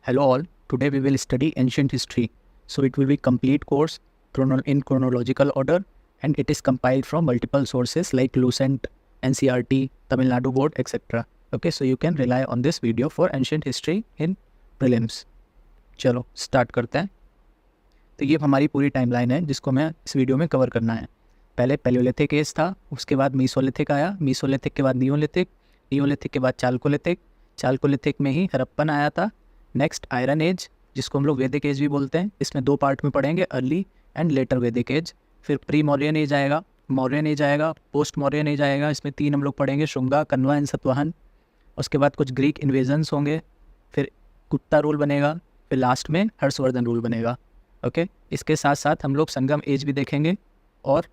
Hello all, today we will study ancient history. So it will be complete course in chronological order and it is compiled from multiple sources like Lucent, NCERT, Tamil Nadu Board, etc. Okay, so you can rely on this video for ancient history in prelims. चलो start करते हैं। तो ये हमारी पूरी timeline है जिसको मैं इस वीडियो में कवर करना है। पहले पैलियोलिथिक एज था, उसके बाद मीसोलिथिक आया, मीसोलिथिक के बाद नियोलिथिक, नियोलिथिक के बाद चालकोलिथिक, चालकोलिथिक में ही हड़प्पन आया था। नेक्स्ट आयरन एज जिसको हम लोग वैदिक एज भी बोलते हैं, इसमें दो पार्ट में पढ़ेंगे, अर्ली एंड लेटर वैदिक एज। फिर प्री मौर्यन एज आएगा, मौर्यन एज आएगा, पोस्ट मौर्यन एज आएगा, इसमें तीन हम लोग पढ़ेंगे, शुंगा, कन्वा एंड सतवाहन। उसके बाद कुछ ग्रीक इन्वेजन्स होंगे, फिर गुप्ता रूल बनेगा, फिर लास्ट में हर्षवर्धन रूल बनेगा। ओके, इसके साथ साथ हम लोग संगम एज भी देखेंगे और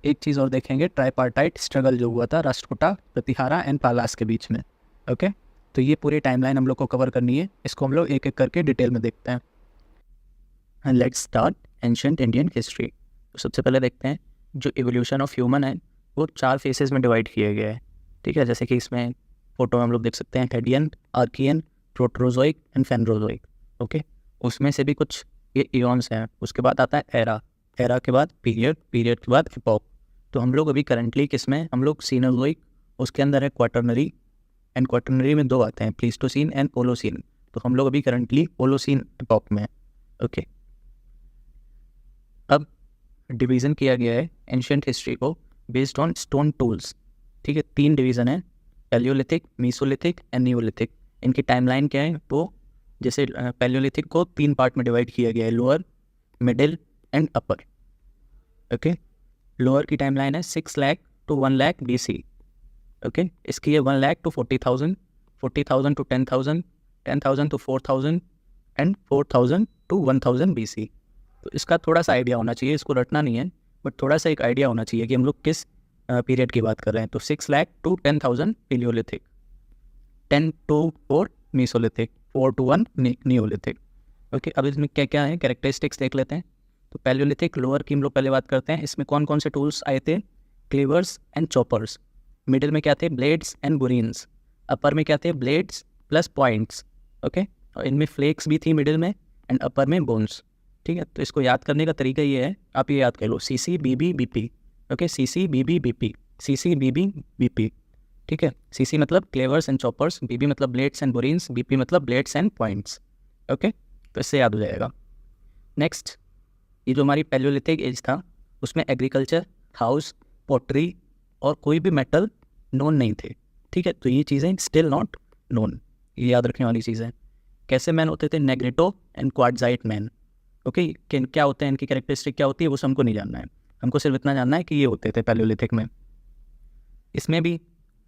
एक चीज़ और देखेंगे, ट्राइपार्टाइट स्ट्रगल जो हुआ था राष्ट्रकूटा, प्रतिहारा एंड पालास के बीच में। ओके, तो ये पूरी टाइमलाइन हम लोग को कवर करनी है, इसको हम लोग एक एक करके डिटेल में देखते हैं। And let's start ancient Indian history. तो सबसे पहले देखते हैं जो इवोल्यूशन ऑफ ह्यूमन है वो 4 फेसेस में डिवाइड किया गया है। ठीक है, जैसे कि इसमें फोटो में हम लोग देख सकते हैं, हेडियन, आर्कियन, प्रोटरोजोइक एंड फेनरोजोइक। ओके, उसमें से भी कुछ ये इयॉन्स हैं। उसके बाद आता है एरा, एरा के बाद पीरियड, पीरियड के बाद इपॉक। तो हम लोग अभी करंटली किस में, हम लोग सीनोजोइक, उसके अंदर है क्वाटरनरी, एंड क्वाटरनरी में दो आते हैं, प्लीस्टोसीन एंड ओलोसीन। तो हम लोग अभी करंटली ओलोसीन इपॉक में है। ओके, अब डिवीज़न किया गया है एंशिएंट हिस्ट्री को बेस्ड ऑन स्टोन टूल्स। ठीक है, 3 डिवीज़न है, पैलियोलिथिक, मीसोलिथिक एंड नियोलिथिक। इनकी टाइमलाइन क्या है, वो जैसे पैलियोलिथिक को 3 पार्ट में डिवाइड किया गया है, lower, middle and upper. Okay, lower की टाइमलाइन है 6 lakh to 1 lakh BC। Okay, इसकी है 1 lakh to 40,000, 40,000 to 10,000, 10,000 to 4,000 and 4,000 to 1,000 BC। तो इसका थोड़ा सा आइडिया होना चाहिए, इसको रटना नहीं है, बट थोड़ा सा एक आइडिया होना चाहिए कि हम लोग किस पीरियड की बात कर रहे हैं। तो 6 lakh to 10,000 palaeolithic, 10 to 4 mesolithic, 4 to 1 neolithic. Okay, अब इसमें क्या क्या है, कैरेक्टरिस्टिक्स देख लेते हैं। तो पैलियोलिथिक लोअर की हम लोग पहले बात करते हैं। इसमें कौन कौन से टूल्स आए थे, क्लीवर्स एंड चॉपर्स। मिडिल में क्या थे, ब्लेड्स एंड बुरीन्स। अपर में क्या थे, ब्लेड्स प्लस पॉइंट्स। ओके, और इनमें फ्लेक्स भी थी मिडिल में, एंड अपर में बोन्स। ठीक है, तो इसको याद करने का तरीका ये है, आप ये याद कर लो, CC BB BP। Okay, CC BB BP, CC BB BP। ठीक है, CC मतलब क्लेवर्स एंड चॉपर्स, BB मतलब ब्लेड्स एंड बुरीन्स, BP मतलब ब्लेड्स एंड पॉइंट्स। ओके, तो इससे याद हो जाएगा। नेक्स्ट, ये जो हमारी पैलियोलिथिक एज था उसमें एग्रीकल्चर, हाउस, पॉटरी और कोई भी मेटल नोन नहीं थे। ठीक है, तो ये चीज़ें स्टिल नॉट नोन, ये याद रखने वाली चीज़ें। कैसे मैन होते थे, नेग्रेटो एंड क्वार्टजाइट मैन। ओके, क्या होते हैं, इनकी कैरेक्टरिस्टिक क्या होती है वो हमको नहीं जानना है, हमको सिर्फ इतना जानना है कि ये होते थे पैलियोलिथिक में। इसमें भी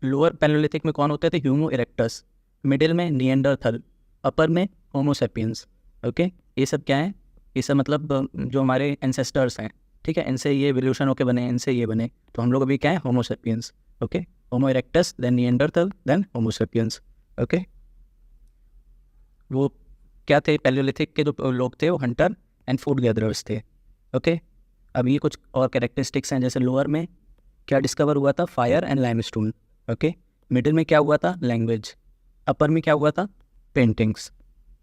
लोअर पैलियोलिथिक में कौन होते थे, ह्यूमो इरेक्टस, मिडिल में निएंडरथल, अपर में होमो सैपियंस। ओके, ये सब क्या है, ये सब मतलब जो हमारे एंसेस्टर्स हैं। ठीक है, इनसे ये एवोल्यूशन होके बने, इनसे ये बने, तो हम लोग अभी क्या है, होमो सैपियंस। ओके, होमो erectus, then Neanderthal, then Homo sapiens. Okay, वो क्या थे, पैलियोलिथिक के जो लोग थे वो हंटर एंड फूड गैदरर्स थे। ओके, अब ये कुछ और कैरेक्टरिस्टिक्स हैं, जैसे लोअर में क्या डिस्कवर हुआ था, fire and limestone. Okay, middle में क्या हुआ था, लैंग्वेज, अपर में क्या हुआ था, पेंटिंग्स।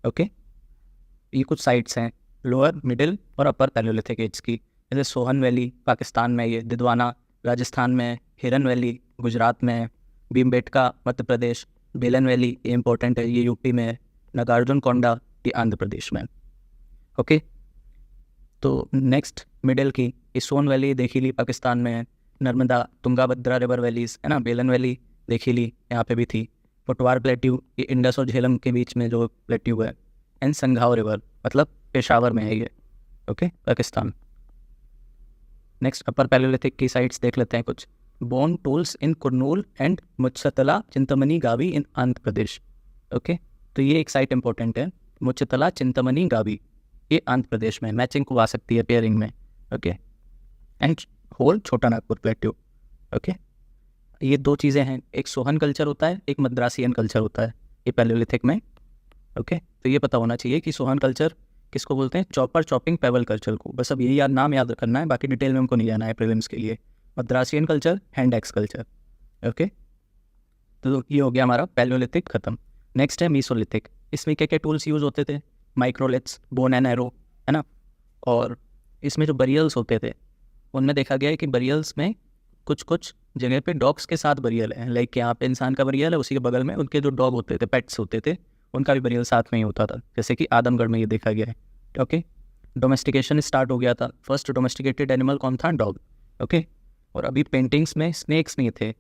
ओके, ये कुछ साइट्स हैं लोअर, मिडिल और अपर पैलियोलिथिक एज की, जैसे सोहन वैली पाकिस्तान में, ये दिदवाना राजस्थान में, हिरन वैली गुजरात में, भीमबेटका मध्य प्रदेश, बेलन वैली ये इंपॉर्टेंट है, ये यूपी में, नागार्जुन कोंडा ये आंध्र प्रदेश में। ओके, तो नेक्स्ट मिडिल की, ये सोन वैली देखी ली पाकिस्तान में है, नर्मदा तुंगाभद्रा रिवर वैलीज है ना, बेलन वैली देखी ली यहाँ पे भी थी, पटवार प्लेट्यू ये इंडस और झेलम के बीच में जो प्लेट्यू है, एंड संघाव रिवर मतलब पेशावर में है ये। Okay, Pakistan. Next upper palaeolithic की साइट्स देख लेते हैं कुछ, bone tools in Kurnool and Muchchatla Chintamani Gavi in Andhra Pradesh. Okay, तो ये एक साइट इंपॉर्टेंट है, मुच्छतला चिंतामणि गावी, ये आंध्र प्रदेश में, मैचिंग को आ सकती है पेयरिंग में। ओके, एंड होल छोटा नागपुर प्लेट्यू। ओके, ये दो चीज़ें हैं, एक सोहन कल्चर होता है, एक मद्रासियन कल्चर होता है ये पैलियोलिथिक में। ओके, तो ये पता होना चाहिए कि सोहन कल्चर किसको बोलते हैं, चॉपर चॉपिंग पेबल कल्चर को, बस अब यही नाम याद करना है, बाकी डिटेल में हमको नहीं जाना है प्रीलिम्स के लिए। Madrasian culture, hand axe culture. Okay, तो ये हो गया हमारा पैलियोलिथिक खत्म। नेक्स्ट है मीसोलिथिक। इसमें क्या क्या टूल्स यूज़ होते थे? माइक्रोलिथ्स, बोन एंड एरो, है ना। और इसमें जो बरियल्स होते थे उनमें देखा गया है कि बरियल्स में कुछ कुछ जगह पे डॉग्स के साथ बरियल है। लाइक यहाँ पे इंसान का बरियल है, उसी के बगल में उनके जो डॉग होते थे, पेट्स होते थे, उनका भी बरियल साथ में ही होता था, जैसे कि आदमगढ़ में ये देखा गया है। ओके, डोमेस्टिकेशन स्टार्ट हो गया था। फर्स्ट डोमेस्टिकेटेड एनिमल कौन था? डॉग। ओके, और अभी पेंटिंग्स में स्नेक्स नहीं थे।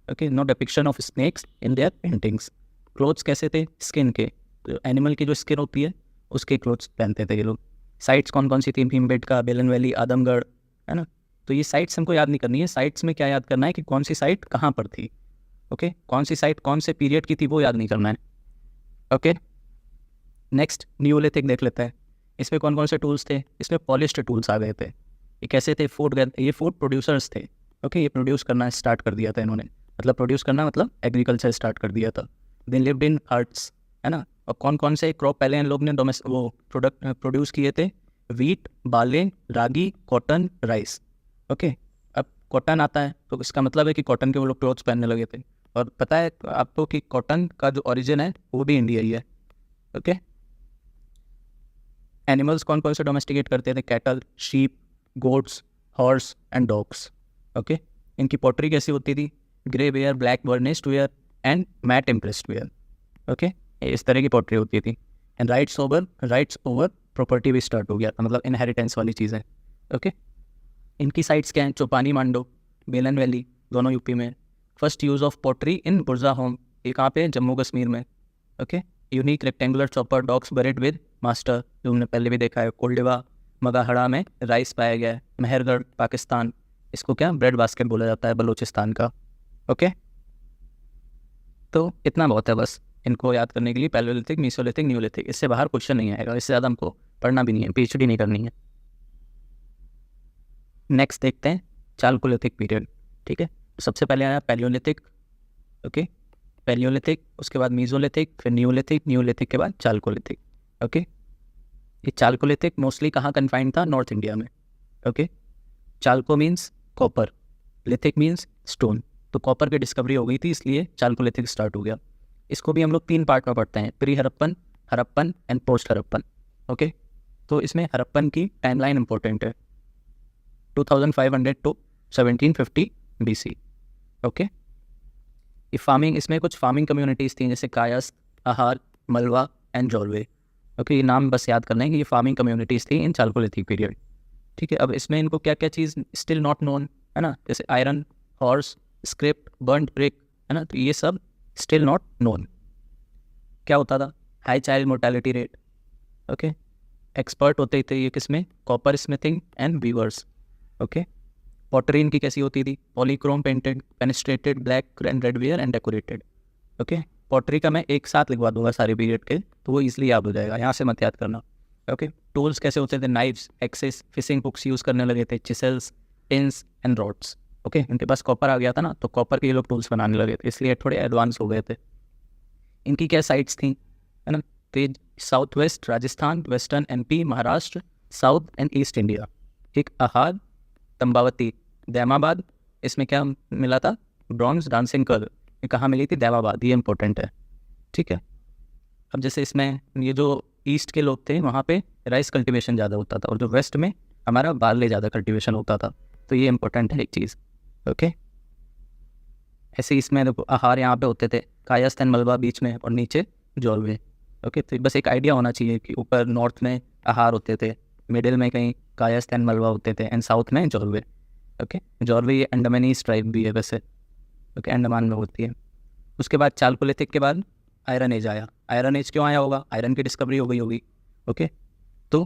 Okay, no depiction of snakes in their paintings. Clothes कैसे थे? स्किन के, तो एनिमल की जो स्किन होती है उसके क्लोथ्स पहनते थे ये लोग। साइट्स कौन कौन सी थी? भीमबेटका, बेलन वैली, आदमगढ़, है ना। तो ये साइट्स हमको याद नहीं करनी है, साइट्स में क्या याद करना है कि कौन सी साइट कहाँ पर थी। ओके, कौन सी साइट कौन से पीरियड की थी वो याद नहीं करना है। ओके, नेक्स्ट न्यूलिथिक देख लेते हैं। इसमें कौन कौन से टूल्स थे? इसमें पॉलिश्ड टूल्स आ गए थे। ये कैसे थे? ये फूड प्रोड्यूसर्स थे। ओके, ये प्रोड्यूस करना स्टार्ट कर दिया था इन्होंने, मतलब प्रोड्यूस करना मतलब एग्रीकल्चर स्टार्ट कर दिया था। दे लिव्ड इन हट्स, है ना। और कौन कौन से क्रॉप पहले इन लोग ने वो प्रोडक्ट प्रोड्यूस किए थे? वीट, बार्ले, रागी, कॉटन, राइस। ओके, अब कॉटन आता है तो इसका मतलब है कि कॉटन के वो लोग क्लॉथ्स पहनने लगे थे। और पता है आपको कि कॉटन का जो ओरिजिन है वो भी इंडिया ही है। ओके, एनिमल्स कौन कौन से डोमेस्टिकेट करते थे? Cattle, sheep, goats, horse and dogs. Okay, इनकी पॉटरी कैसी होती थी? Grey ware, black burnished ware and matt impressed ware. Okay, इस तरह की पॉटरी होती थी। एंड राइट्स ओवर प्रॉपर्टी भी स्टार्ट हो गया था, मतलब इनहेरिटेंस वाली चीज़ें। ओके, इनकी साइट्स क्या हैं? चौपानी मांडो, बेलन वैली, दोनों यूपी में। First use of pottery in Burzahom, ये कहाँ पे? जम्मू कश्मीर में। Okay, unique rectangular chopper dogs buried with master, जो हमने पहले भी देखा है। कोल्डेवा मगाहड़ा में राइस पाया गया है। मेहरगढ़ पाकिस्तान, इसको क्या ब्रेड बास्केट बोला जाता है बलूचिस्तान का। ओके, तो इतना बहुत है बस इनको याद करने के लिए, पैलियोलिथिक, मीसोलिथिक, न्यूलिथिक। इससे बाहर क्वेश्चन नहीं आएगा, इससे ज़्यादा हमको पढ़ना भी नहीं है, पीएचडी नहीं करनी है। नेक्स्ट देखते हैं चालकोलिथिक पीरियड। ठीक है, सबसे पहले आया पैलियोलिथिक। ओके, पैलियोलिथिक, उसके बाद मीसोलिथिक, फिर न्यूलिथिक के बाद चालकोलिथिक। ओके, ये चालकोलिथिक मोस्टली कहाँ कन्फाइंड था? नॉर्थ इंडिया में। Okay, chalco means copper, lithic means stone, तो कॉपर की डिस्कवरी हो गई थी इसलिए चालकोलिथिक स्टार्ट हो गया। इसको भी हम लोग 3 पार्ट में पढ़ते हैं, pre Harappan, Harappan and post Harappan. Okay, तो इसमें हड़प्पन की टाइमलाइन इंपॉर्टेंट है, 2500 टू 1750 BC। ओके, ये फार्मिंग, इसमें कुछ फार्मिंग कम्युनिटीज़ थी जैसे कायस्थ, आहार, मलवा एंड जॉलवे। ओके, ये नाम बस याद करना है कि ये फार्मिंग कम्युनिटीज़ थी इन चालकोलिथिक पीरियड। ठीक है, अब इसमें इनको क्या क्या चीज़ स्टिल नॉट नोन, है ना, जैसे iron, horse, script, burned brick, है ना, तो ये सब स्टिल नॉट नोन। क्या होता था? High child mortality rate. Okay, expert होते थे ये किसमें? Copper smithing and weavers. Okay, pottery इनकी कैसी होती थी? Polychrome painted, fenestrated, black and red ware and decorated. Okay, pottery का मैं एक साथ लिखवा दूंगा सारे पीरियड के, तो वो ईजिली याद हो जाएगा, यहाँ से मत याद करना। ओके, टूल्स कैसे होते थे? Knives, axes, fishing hooks use करने लगे थे, chisels, pins and rods. Okay, इनके पास कॉपर आ गया था ना, तो कॉपर के ये लोग टूल्स बनाने लगे थे, इसलिए थोड़े एडवांस हो गए थे। इनकी क्या साइट्स थी, है ना, तो south west Rajasthan, western MP, Maharashtra, south and east India. ठीक, आहार, तंबावती, दैमाबाद, इसमें क्या मिला था? ब्रॉन्ज डांसिंग गर्ल, ये कहाँ मिली थी? दैमाबाद, ये इंपॉर्टेंट है। ठीक है, अब जैसे इसमें ये जो ईस्ट के लोग थे वहाँ पे राइस कल्टीवेशन ज़्यादा होता था, और जो वेस्ट में हमारा बार्ले ज़्यादा कल्टीवेशन होता था, तो ये इंपॉर्टेंट है एक चीज़। ओके, ऐसे इसमें देखो आहार यहाँ पे होते थे, कायस्थ एंड मलबा बीच में और नीचे जॉलवे। ओके, तो बस एक आइडिया होना चाहिए कि ऊपर नॉर्थ में आहार होते थे, मिडिल में कहीं कायस्थ एंड मलबा होते थे, एंड साउथ में जॉलवे। ओके, जॉलवे ये अंडमानीज ट्राइब भी है वैसे। ओके, अंडमान में होती है। उसके बाद चालकोलिथिक के बाद आयरन एज आया। आयरन एज क्यों आया होगा? आयरन की डिस्कवरी हो गई होगी। ओके, तो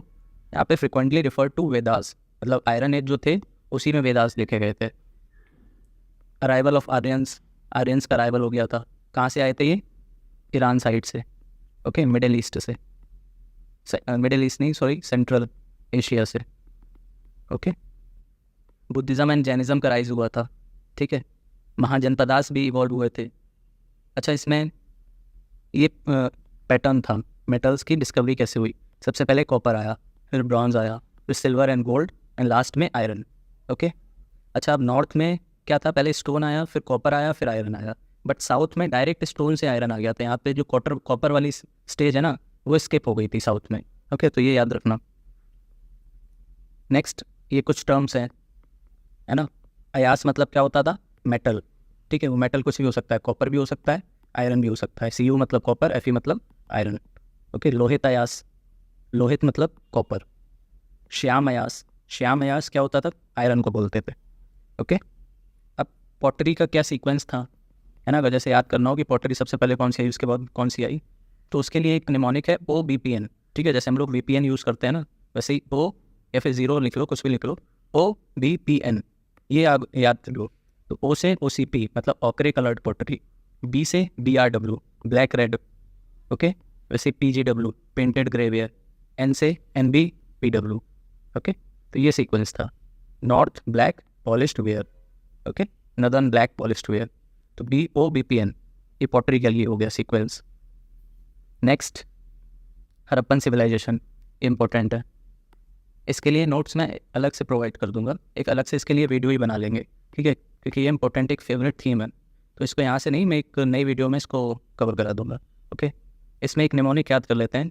यहाँ पे फ्रिक्वेंटली रिफर टू वेदास, मतलब आयरन एज जो थे उसी में वेदास लिखे गए थे। अराइवल ऑफ आर्यंस, आर्यंस का अराइवल हो गया था। कहाँ से आए थे ये? ईरान साइड से। ओके, मिडिल ईस्ट से, मिडिल ईस्ट नहीं सॉरी, सेंट्रल एशिया से। ओके, बुद्धिज़्म एंड जैनिज़्म का राइज हुआ था। ठीक है, महाजनपदास भी इवॉल्व हुए थे। अच्छा, इसमें ये पैटर्न था, मेटल्स की डिस्कवरी कैसे हुई? सबसे पहले कॉपर आया, फिर ब्रॉन्ज आया, फिर silver and gold, and last में आयरन। ओके, अच्छा, अब नॉर्थ में क्या था? पहले स्टोन आया, फिर कॉपर आया, फिर आयरन आया। बट साउथ में डायरेक्ट स्टोन से आयरन आ गया था। यहाँ पे जो कॉपर वाली स्टेज है ना, वो स्किप हो गई थी साउथ में। ओके, तो ये याद रखना। नेक्स्ट, ये कुछ टर्म्स हैं, है ना। अयास मतलब क्या होता था? मेटल। ठीक है, वो मेटल कुछ भी हो सकता है, कॉपर भी हो सकता है, आयरन भी हो सकता है। Cu मतलब कॉपर, Fe मतलब आयरन। ओके, लोहित अयास, लोहित मतलब कॉपर। श्याम अयास, श्याम अयास क्या होता था? आयरन को बोलते थे। ओके, अब पॉटरी का क्या सीक्वेंस था, है ना। अगर जैसे याद करना हो कि पॉटरी सबसे पहले कौन सी आई, उसके बाद कौन सी आई, तो उसके लिए एक निमोनिक है OBPN। ठीक है, जैसे हम लोग VPN यूज़ करते हैं ना, वैसे ही O या फिर 0 लिख लो, कुछ भी लिख लो, OBPN, ये याद कर लो। तो O से OCP मतलब ऑकरे कलर्ड पॉटरी, B से BRW ब्लैक रेड। ओके, वैसे PGW पेंटेड ग्रेवियर, N से NBPW। ओके, तो ये सीक्वेंस था। North black polished ware, okay, northern black polished ware. तो BOBPN ये पॉटरी के लिए हो गया sequence. Next, Harappan civilisation important है। इसके लिए नोट्स मैं अलग से प्रोवाइड कर दूंगा, एक अलग से इसके लिए वीडियो ही बना लेंगे, ठीक है, क्योंकि ये इंपॉर्टेंट एक फेवरेट थीम है। तो इसको यहाँ से नहीं, मैं एक नई वीडियो में इसको कवर करा दूंगा। ओके, इसमें एक निमोनिक याद कर लेते हैं,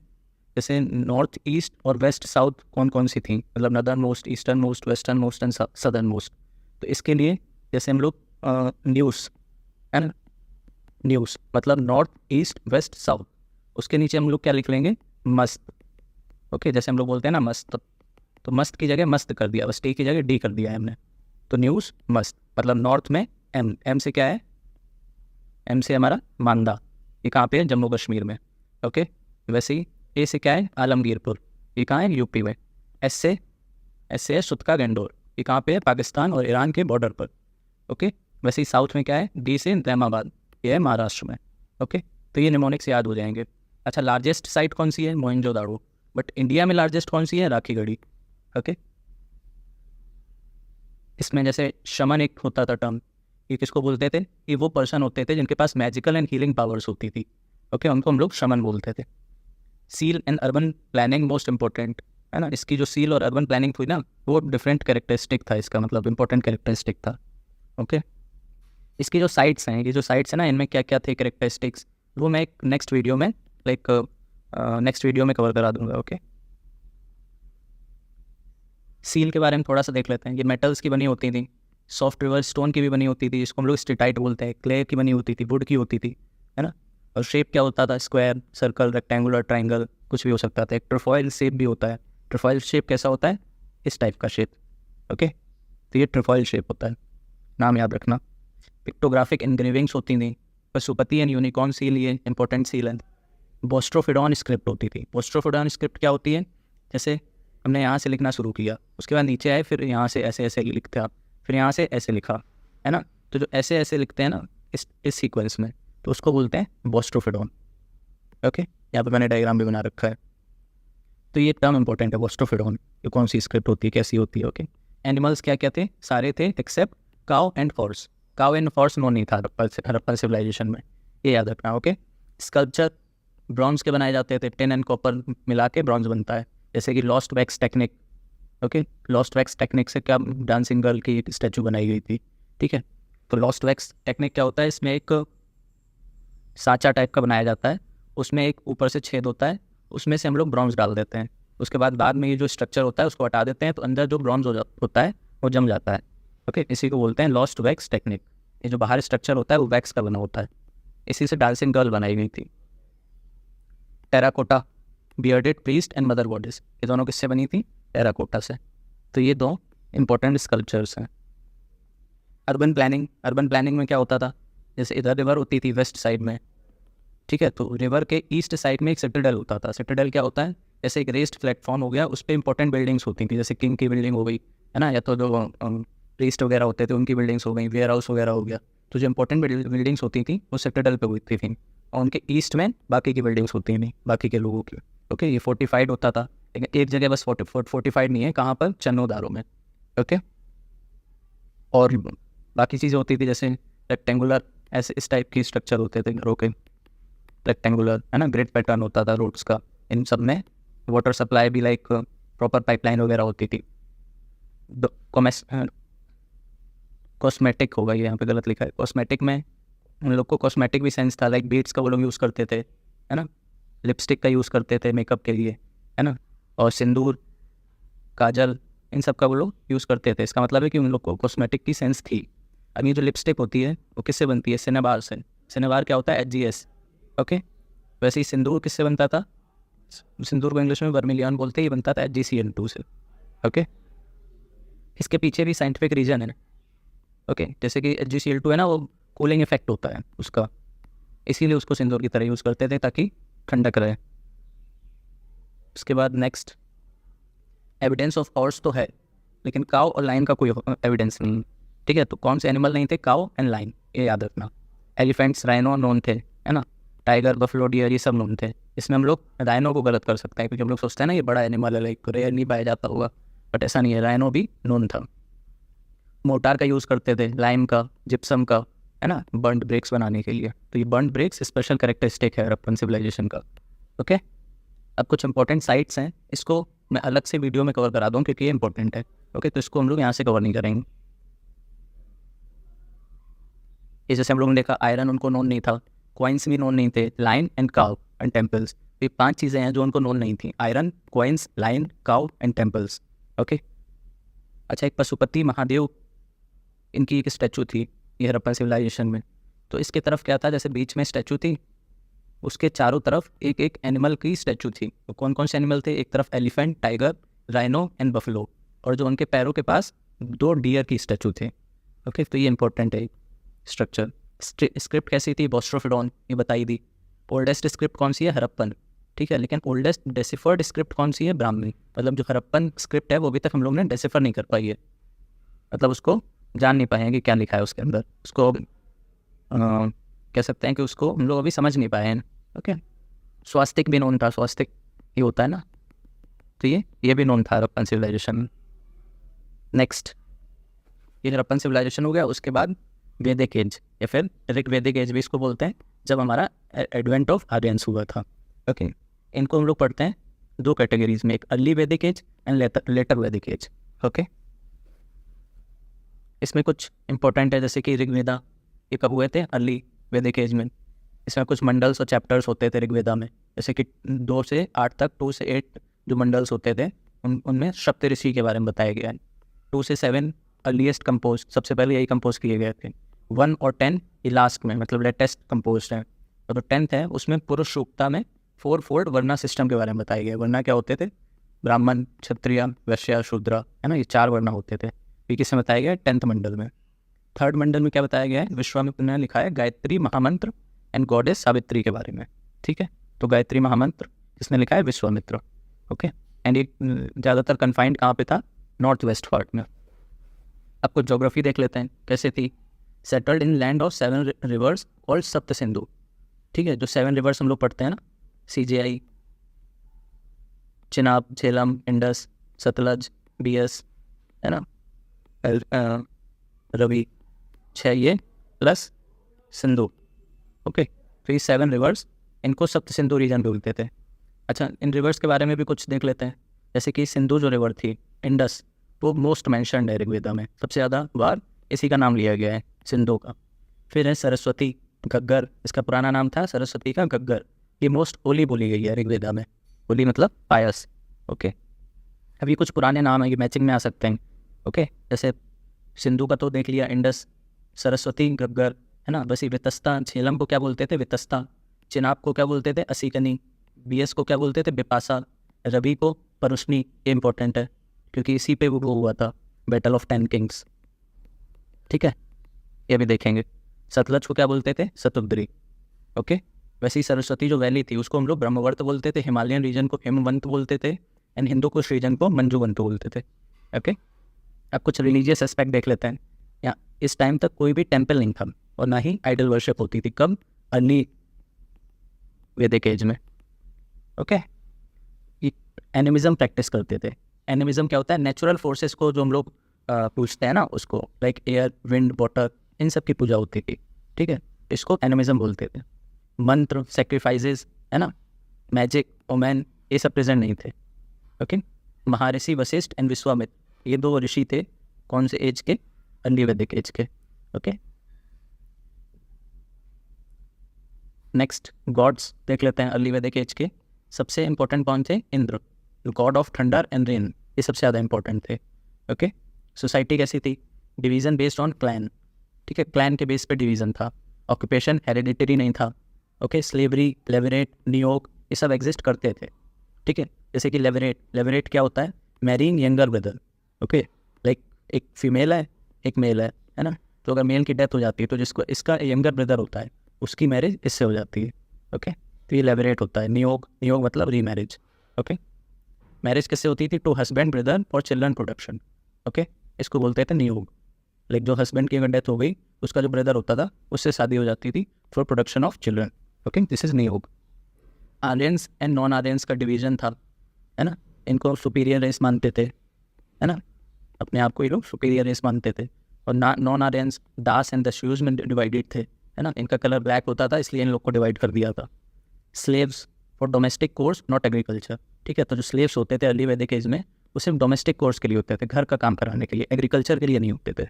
जैसे नॉर्थ ईस्ट और वेस्ट साउथ कौन कौन सी थी, मतलब northern most, eastern most, western most and southern most. तो इसके लिए जैसे हम लोग न्यूज़, है ना, न्यूज़ मतलब नॉर्थ ईस्ट वेस्ट साउथ, उसके नीचे हम लोग क्या लिख लेंगे? मस्त। ओके, जैसे हम लोग बोलते हैं ना मस्त, तो मस्त की जगह मस्त कर दिया, बस टी की जगह डी कर दिया है हमने। तो न्यूज़ मस्त मतलब नॉर्थ में एम से क्या है? एम से हमारा मांदा, ये कहाँ पे है? जम्मू कश्मीर में। ओके, वैसे ही ए से क्या है? आलमगीरपुर, ये कहाँ है? यूपी में। एस से है सुतका गंडोर, ये कहाँ पे है? पाकिस्तान और ईरान के बॉर्डर पर। ओके, वैसे ही साउथ में क्या है? डी से निजामाबाद, ये है महाराष्ट्र में। ओके, तो ये निमोनिक्स याद हो जाएंगे। अच्छा, लार्जेस्ट साइट कौन सी है? मोहनजोदाड़ो। बट इंडिया में लार्जेस्ट कौन सी है? राखीगढ़ी। ओके, इसमें जैसे शमन एक होता था टर्म, ये किसको बोलते थे? ये वो पर्सन होते थे जिनके पास मैजिकल एंड हीलिंग पावर्स होती थी। ओके, उनको हम लोग शमन बोलते थे। Seal and urban planning most important, है ना। इसकी जो सील और अर्बन प्लानिंग थी ना, वो डिफरेंट कैरेक्टरिस्टिक था, इसका मतलब इंपॉर्टेंट कैरेक्टरिस्टिक था। ओके, इसकी जो साइट्स हैं, ये जो साइट्स हैं ना, इनमें क्या क्या थे कैरेक्टरिस्टिक्स, वो मैं एक नेक्स्ट वीडियो में नेक्स्ट वीडियो में कवर करा दूंगा। ओके, सील के बारे में थोड़ा सा देख लेते हैं। ये मेटल्स की बनी होती थी, सॉफ्ट रिवर स्टोन की भी बनी होती थी, जिसको हम लोग स्टेटाइट बोलते हैं, क्ले की बनी होती थी, वुड की होती थी, है ना। और शेप क्या होता था? स्क्वायर, सर्कल, रेक्टेंगुलर, ट्राइंगल, कुछ भी हो सकता था। एक ट्रफॉइल शेप भी होता है। ट्रफॉइल शेप कैसा होता है? इस टाइप का शेप। ओके, तो ये ट्रफॉइल शेप होता है, नाम याद रखना। पिक्टोग्राफिक एनग्रेविंग्स होती थी। पशुपति एंड यूनिकॉर्न सील, ये इंपॉर्टेंट सील है। बोस्ट्रोफिडॉन स्क्रिप्ट होती थी। बोस्ट्रोफिडॉन स्क्रिप्ट क्या होती है? जैसे हमने यहाँ से लिखना शुरू किया, उसके बाद नीचे आए, फिर यहाँ से ऐसे ऐसे लिखते आप, फिर यहाँ से ऐसे लिखा, है ना। तो जो ऐसे ऐसे लिखते हैं ना इस सीक्वेंस में, तो उसको बोलते हैं बोस्ट्रोफिडॉन। ओके, यहाँ पे मैंने डायग्राम भी बना रखा है। तो ये टर्म इंपॉर्टेंट है, बोस्ट्रोफिडॉन, ये कौन सी स्क्रिप्ट होती है, कैसी होती है। ओके, एनिमल्स क्या क्या थे? सारे थे except cow and horse. Cow and horse no नहीं था हड़प्पन सिविलाइजेशन में, ये याद रखना। ओके, स्कल्पचर ब्रॉन्ज के बनाए जाते थे, टिन एंड कॉपर मिला के ब्रॉन्ज बनता है, जैसे कि lost wax technique. Okay, lost wax technique से क्या डांसिंग गर्ल की एक स्टैचू बनाई गई थी, ठीक है। तो लॉस्ट वैक्स टेक्निक क्या होता है? इसमें एक साँचा टाइप का बनाया जाता है, उसमें एक ऊपर से छेद होता है, उसमें से हम लोग ब्रॉन्ज डाल देते हैं। उसके बाद में ये जो स्ट्रक्चर होता है उसको हटा देते हैं, तो अंदर जो ब्रॉन्ज होता है वो जम जाता है। ओके, इसी को बोलते हैं लॉस्ट वैक्स टेक्निक। ये जो बाहर स्ट्रक्चर होता है वो वैक्स का बना होता है, इसी से डांसिंग गर्ल बनाई गई थी। Terracotta, bearded priest and mother goddess, ये दोनों किससे बनी थी? टेराकोटा से। तो ये दो इंपॉर्टेंट स्कल्पचर्स हैं। अर्बन प्लानिंग में क्या होता था? जैसे इधर रिवर होती थी वेस्ट साइड में, ठीक है, तो रिवर के ईस्ट साइड में एक सिटाडेल होता था। सिटाडेल क्या होता है? जैसे एक रेस्ड प्लेटफॉर्म हो गया, उस पर इंपॉर्टेंट बिल्डिंग्स होती थी, जैसे किंग की बिल्डिंग हो गई, है ना, या तो जो प्रीस्ट वगैरह होते थे उनकी बिल्डिंग्स हो गई, वेयर हाउस वगैरह हो गया। तो जो इंपॉर्टेंट बिल्डिंग्स होती थी वो सिटाडेल पे होती थी, और उनके ईस्ट में बाकी की बिल्डिंग्स होती नहीं, बाकी के लोगों की। ओके, ये फोर्टिफाइड होता था, लेकिन एक जगह बस फोर्टिफाइड नहीं है, कहाँ पर? चन्नोदारो में। ओके, और बाकी चीज़ें होती थी, जैसे रेक्टेंगुलर, ऐसे इस टाइप की स्ट्रक्चर होते थे घरों के, रेक्टेंगुलर, है ना, ग्रिड पैटर्न होता था रोड्स का। इन सब में वाटर सप्लाई भी लाइक प्रॉपर पाइपलाइन वगैरह होती थी। कॉस्मेटिक होगा, ये यहाँ पे गलत लिखा है। कॉस्मेटिक में उन लोग को कॉस्मेटिक भी सेंस था, लाइक बीड्स का वो लोग यूज़ करते थे, है ना, लिपस्टिक का यूज़ करते थे मेकअप के लिए, है ना, और सिंदूर, काजल, इन सब का वो लोग यूज़ करते थे। इसका मतलब है कि उन लोग को कॉस्मेटिक की सेंस थी। अब ये जो लिपस्टिक होती है वो किससे बनती है? सिनेबार से। सिनेबार क्या होता है? HGS। ओके, वैसे ही सिंदूर किससे बनता था? सिंदूर को इंग्लिश में वर्मिलियन बोलते हैं, ये बनता था HgCl2 से। ओके, इसके पीछे भी साइंटिफिक रीज़न है। ओके, जैसे कि HgCl2 है ना, वो कूलिंग इफेक्ट होता है उसका, इसीलिए उसको सिंदूर की तरह यूज़ करते थे ताकि ठंडक रहे। उसके बाद नेक्स्ट, एविडेंस ऑफ हॉर्स तो है, लेकिन काउ और लाइन का कोई एविडेंस नहीं। ठीक है, तो कौन से एनिमल नहीं थे? काउ एंड लाइन, ये याद रखना। एलिफेंट्स, राइनो नोन थे, है ना, टाइगर, बफलो, डियर, ये सब नोन थे। इसमें हम लोग राइनो को गलत कर सकते हैं, क्योंकि हम लोग सोचते हैं ना ये बड़ा एनिमल है, लाइक रेयर नहीं पाया जाता होगा, बट ऐसा नहीं है, राइनो भी नोन था। मोटार का यूज़ करते थे, लाइम का, जिप्सम का, है ना, बर्न्ड ब्रेक्स बनाने के लिए। तो ये बर्न्ड ब्रेक्स स्पेशल कैरेक्टरिस्टिक है हड़प्पन सिविलाइजेशन का। ओके, अब कुछ इंपॉर्टेंट साइट्स हैं, इसको मैं अलग से वीडियो में कवर करा दूँ क्योंकि ये इंपॉर्टेंट है। ओके, तो इसको हम लोग यहाँ से कवर नहीं करेंगे। ये जैसे हम लोगों ने देखा, आयरन उनको नोन नहीं था, कॉइन्स भी नोन नहीं थे, line and cow and temples, ये 5 चीज़ें हैं जो उनको नोन नहीं थी, iron, coins, line, cow and temples. Okay, अच्छा, एक पशुपति महादेव, इनकी एक स्टैचू थी ये हड़प्पन सिविलाइजेशन में। तो इसके तरफ क्या था, जैसे बीच में स्टैचू थी, उसके चारों तरफ एक एक एनिमल की स्टैचू थी। तो कौन कौन से एनिमल थे? एक तरफ elephant, tiger, rhino and buffalo, और जो उनके पैरों के पास 2 डियर की स्टैचू थे। ओके, तो ये इंपॉर्टेंट है स्ट्रक्चर। स्क्रिप्ट कैसी थी? बोस्ट्रोफिडोन, ये बताई दी। ओल्डेस्ट स्क्रिप्ट कौन सी है? हड़प्पन। ठीक है, लेकिन ओल्डेस्ट डेसिफर्ड स्क्रिप्ट कौन सी है? ब्राह्मी। मतलब जो हड़प्पन स्क्रिप्ट है वो अभी तक हम लोग ने डेसिफर नहीं कर पाई है, मतलब उसको जान नहीं पाए हैं कि क्या लिखा है उसके अंदर, उसको कह सकते हैं कि उसको हम लोग अभी समझ नहीं पाए हैं। ओके, स्वास्तिक भी नोन था, स्वास्तिक ये होता है ना, तो ये भी नोन था हड़प्पन सिविलाइजेशन। नेक्स्ट, ये हड़प्पन सिविलाइजेशन हो गया। उसके बाद वैदिक एज या फिर ऋग्वैदिक एज भी इसको बोलते हैं, जब हमारा एडवेंट ऑफ आर्यंस हुआ था। ओके, इनको हम लोग पढ़ते हैं 2 कैटेगरीज में, एक early Vedic as and later वैदिक एज। ओके, इसमें कुछ इंपॉर्टेंट है, जैसे कि ऋग्वेदा, ये कब हुए थे? अर्ली वैदिक एज में। इसमें कुछ मंडल्स और चैप्टर्स होते थे ऋग्वेदा में, जैसे कि 2 से 8 तक, 2 से 8 जो मंडल्स होते थे उनमें सप्त ऋषि के बारे में बताया गया है। 2 से 7 अर्लीस्ट कंपोज, सबसे पहले यही कंपोज किए गए थे। 1 और 10 ये लास्ट में, मतलब लेटेस्ट कंपोज है। और जो 10th है उसमें पुरुष सूक्ता में 4 फोल्ड वर्णा सिस्टम के बारे में बताया गया। वर्णा क्या होते थे? ब्राह्मण, क्षत्रिय, वैश्य, शूद्र, है ना, ये 4 वर्णा होते थे। ये किसमें बताया गया है? 10th मंडल में। 3rd मंडल में क्या बताया गया है? विश्वामित्र ने लिखा है गायत्री महामंत्र एंड गॉडेस सावित्री के बारे में। ठीक है, तो गायत्री महामंत्र किसने लिखा है? विश्वामित्र। ओके, एंड ये ज़्यादातर कन्फाइंड कहाँ पे था? नॉर्थ वेस्ट पार्ट में। अब कुछ ज्योग्राफी देख लेते हैं कैसे थी। Settled in land of 7 reverse और सप्त सिंधु। ठीक है, जो 7 रिवर्स हम लोग पढ़ते हैं ना, CJI, Chenab, Jhelum, Indus, Sutlej, BS, है ना, रवि, 6 ये प्लस सिंधु। ओके, तो ये 7 रिवर्स, इनको सप्त सिंधु रीजन बोलते थे। अच्छा, इन रिवर्स के बारे में भी कुछ देख लेते हैं, जैसे कि सिंधु जो रिवर थी, इंडस, वो मोस्ट मैंशनड है ऋग्वेदा में, सबसे ज़्यादा बार इसी का नाम लिया गया है, सिंधु का। फिर है सरस्वती, घग्गर, इसका पुराना नाम था सरस्वती का घग्गर, ये मोस्ट होली बोली गई है ऋग्वेदा में। होली मतलब पायस। ओके, अभी कुछ पुराने नाम है, ये मैचिंग में आ सकते हैं। ओके, जैसे सिंधु का तो देख लिया, इंडस, सरस्वती, घग्गर, है ना, बस ये वितस्ता। झेलम को क्या बोलते थे? वितस्ता। चिनाब को क्या बोलते थे? असीकनी। BS को क्या बोलते थे? बिपासा। रवि को परुष्णी, ये इंपॉर्टेंट है क्योंकि इसी पे वो हुआ था बैटल ऑफ 10 किंग्स। ठीक है, ये भी देखेंगे। सतलज को क्या बोलते थे? सतुद्री। ओके, वैसे ही सरस्वती जो वैली थी उसको हम लोग ब्रह्मवर्त बोलते थे, हिमालयन रीजन को हिमवंत बोलते थे, एंड हिंदू कुश रीजन को मंजूवंत बोलते थे। ओके, अब कुछ रिलीजियस एस्पेक्ट देख लेते हैं। या इस टाइम तक कोई भी टेम्पल नहीं था और ना ही आइडल वर्शिप होती थी। कब? अर्ली वैदिक एज में। ओके, एनिमिज्म प्रैक्टिस करते थे। एनिमिज्म क्या होता है? नेचुरल फोर्सेस को जो हम लोग पूछते हैं ना, उसको, लाइक एयर, विंड, वाटर, इन सब की पूजा होती थी। ठीक है, इसको एनिमिज्म बोलते थे। मंत्र, सेक्रीफाइसेस, है ना, मैजिक, ओमेन, ये सब प्रेजेंट नहीं थे। Okay, Maharshi Vashishtha and Vishwamitra, ये 2 ऋषि थे, कौन से एज के? अर्ली वैदिक एज के। ओके, नेक्स्ट गॉड्स देख लेते हैं अर्ली वैदिक एज के। सबसे इंपॉर्टेंट कौन थे? Indra, God of thunder and rain, ये सबसे ज़्यादा इंपॉर्टेंट थे। ओके, सोसाइटी कैसी थी? डिवीज़न बेस्ड ऑन क्लैन, ठीक है, क्लैन के बेस पे डिवीज़न था। ऑक्यूपेशन हेरिडिटरी नहीं था। ओके, स्लेवरी, लेवरेट, नियोग, ये सब एग्जिस्ट करते थे। ठीक है, जैसे कि लेवरेट क्या होता है? Marrying younger brother. Okay, like एक फीमेल है एक मेल है ना, तो अगर मेल की डेथ हो जाती है तो जिसको इसका यंगर ब्रदर होता है उसकी मैरिज इससे हो जाती है। ओके, तो ये लेवरेट होता है। नियोग मतलब रीमैरिज। ओके, मैरिज किससे होती थी? Two husband brother for children production. Okay, इसको बोलते थे नियोग। लाइक जो हस्बैंड की अगर डेथ हो गई, उसका जो ब्रदर होता था उससे शादी हो जाती थी for production of children. Okay, this is नियोग। आर्यंस एंड नॉन आर्यंस का डिवीजन था, है ना, इनको सुपीरियर रेस मानते थे, है ना, अपने आप को ये लोग सुपीरियर रेस मानते थे। और non Aryans Das and Dasyus में डिवाइडेड थे, है ना, इनका कलर ब्लैक होता था इसलिए इन लोग को डिवाइड कर दिया था। Slaves for domestic course not agriculture. ठीक है, तो जो स्लेव्स होते थे अर्ली वैदिक एज में वो सिर्फ डोमेस्टिक कोर्स के लिए होते थे, घर का काम कराने के लिए, एग्रीकल्चर के लिए नहीं होते थे।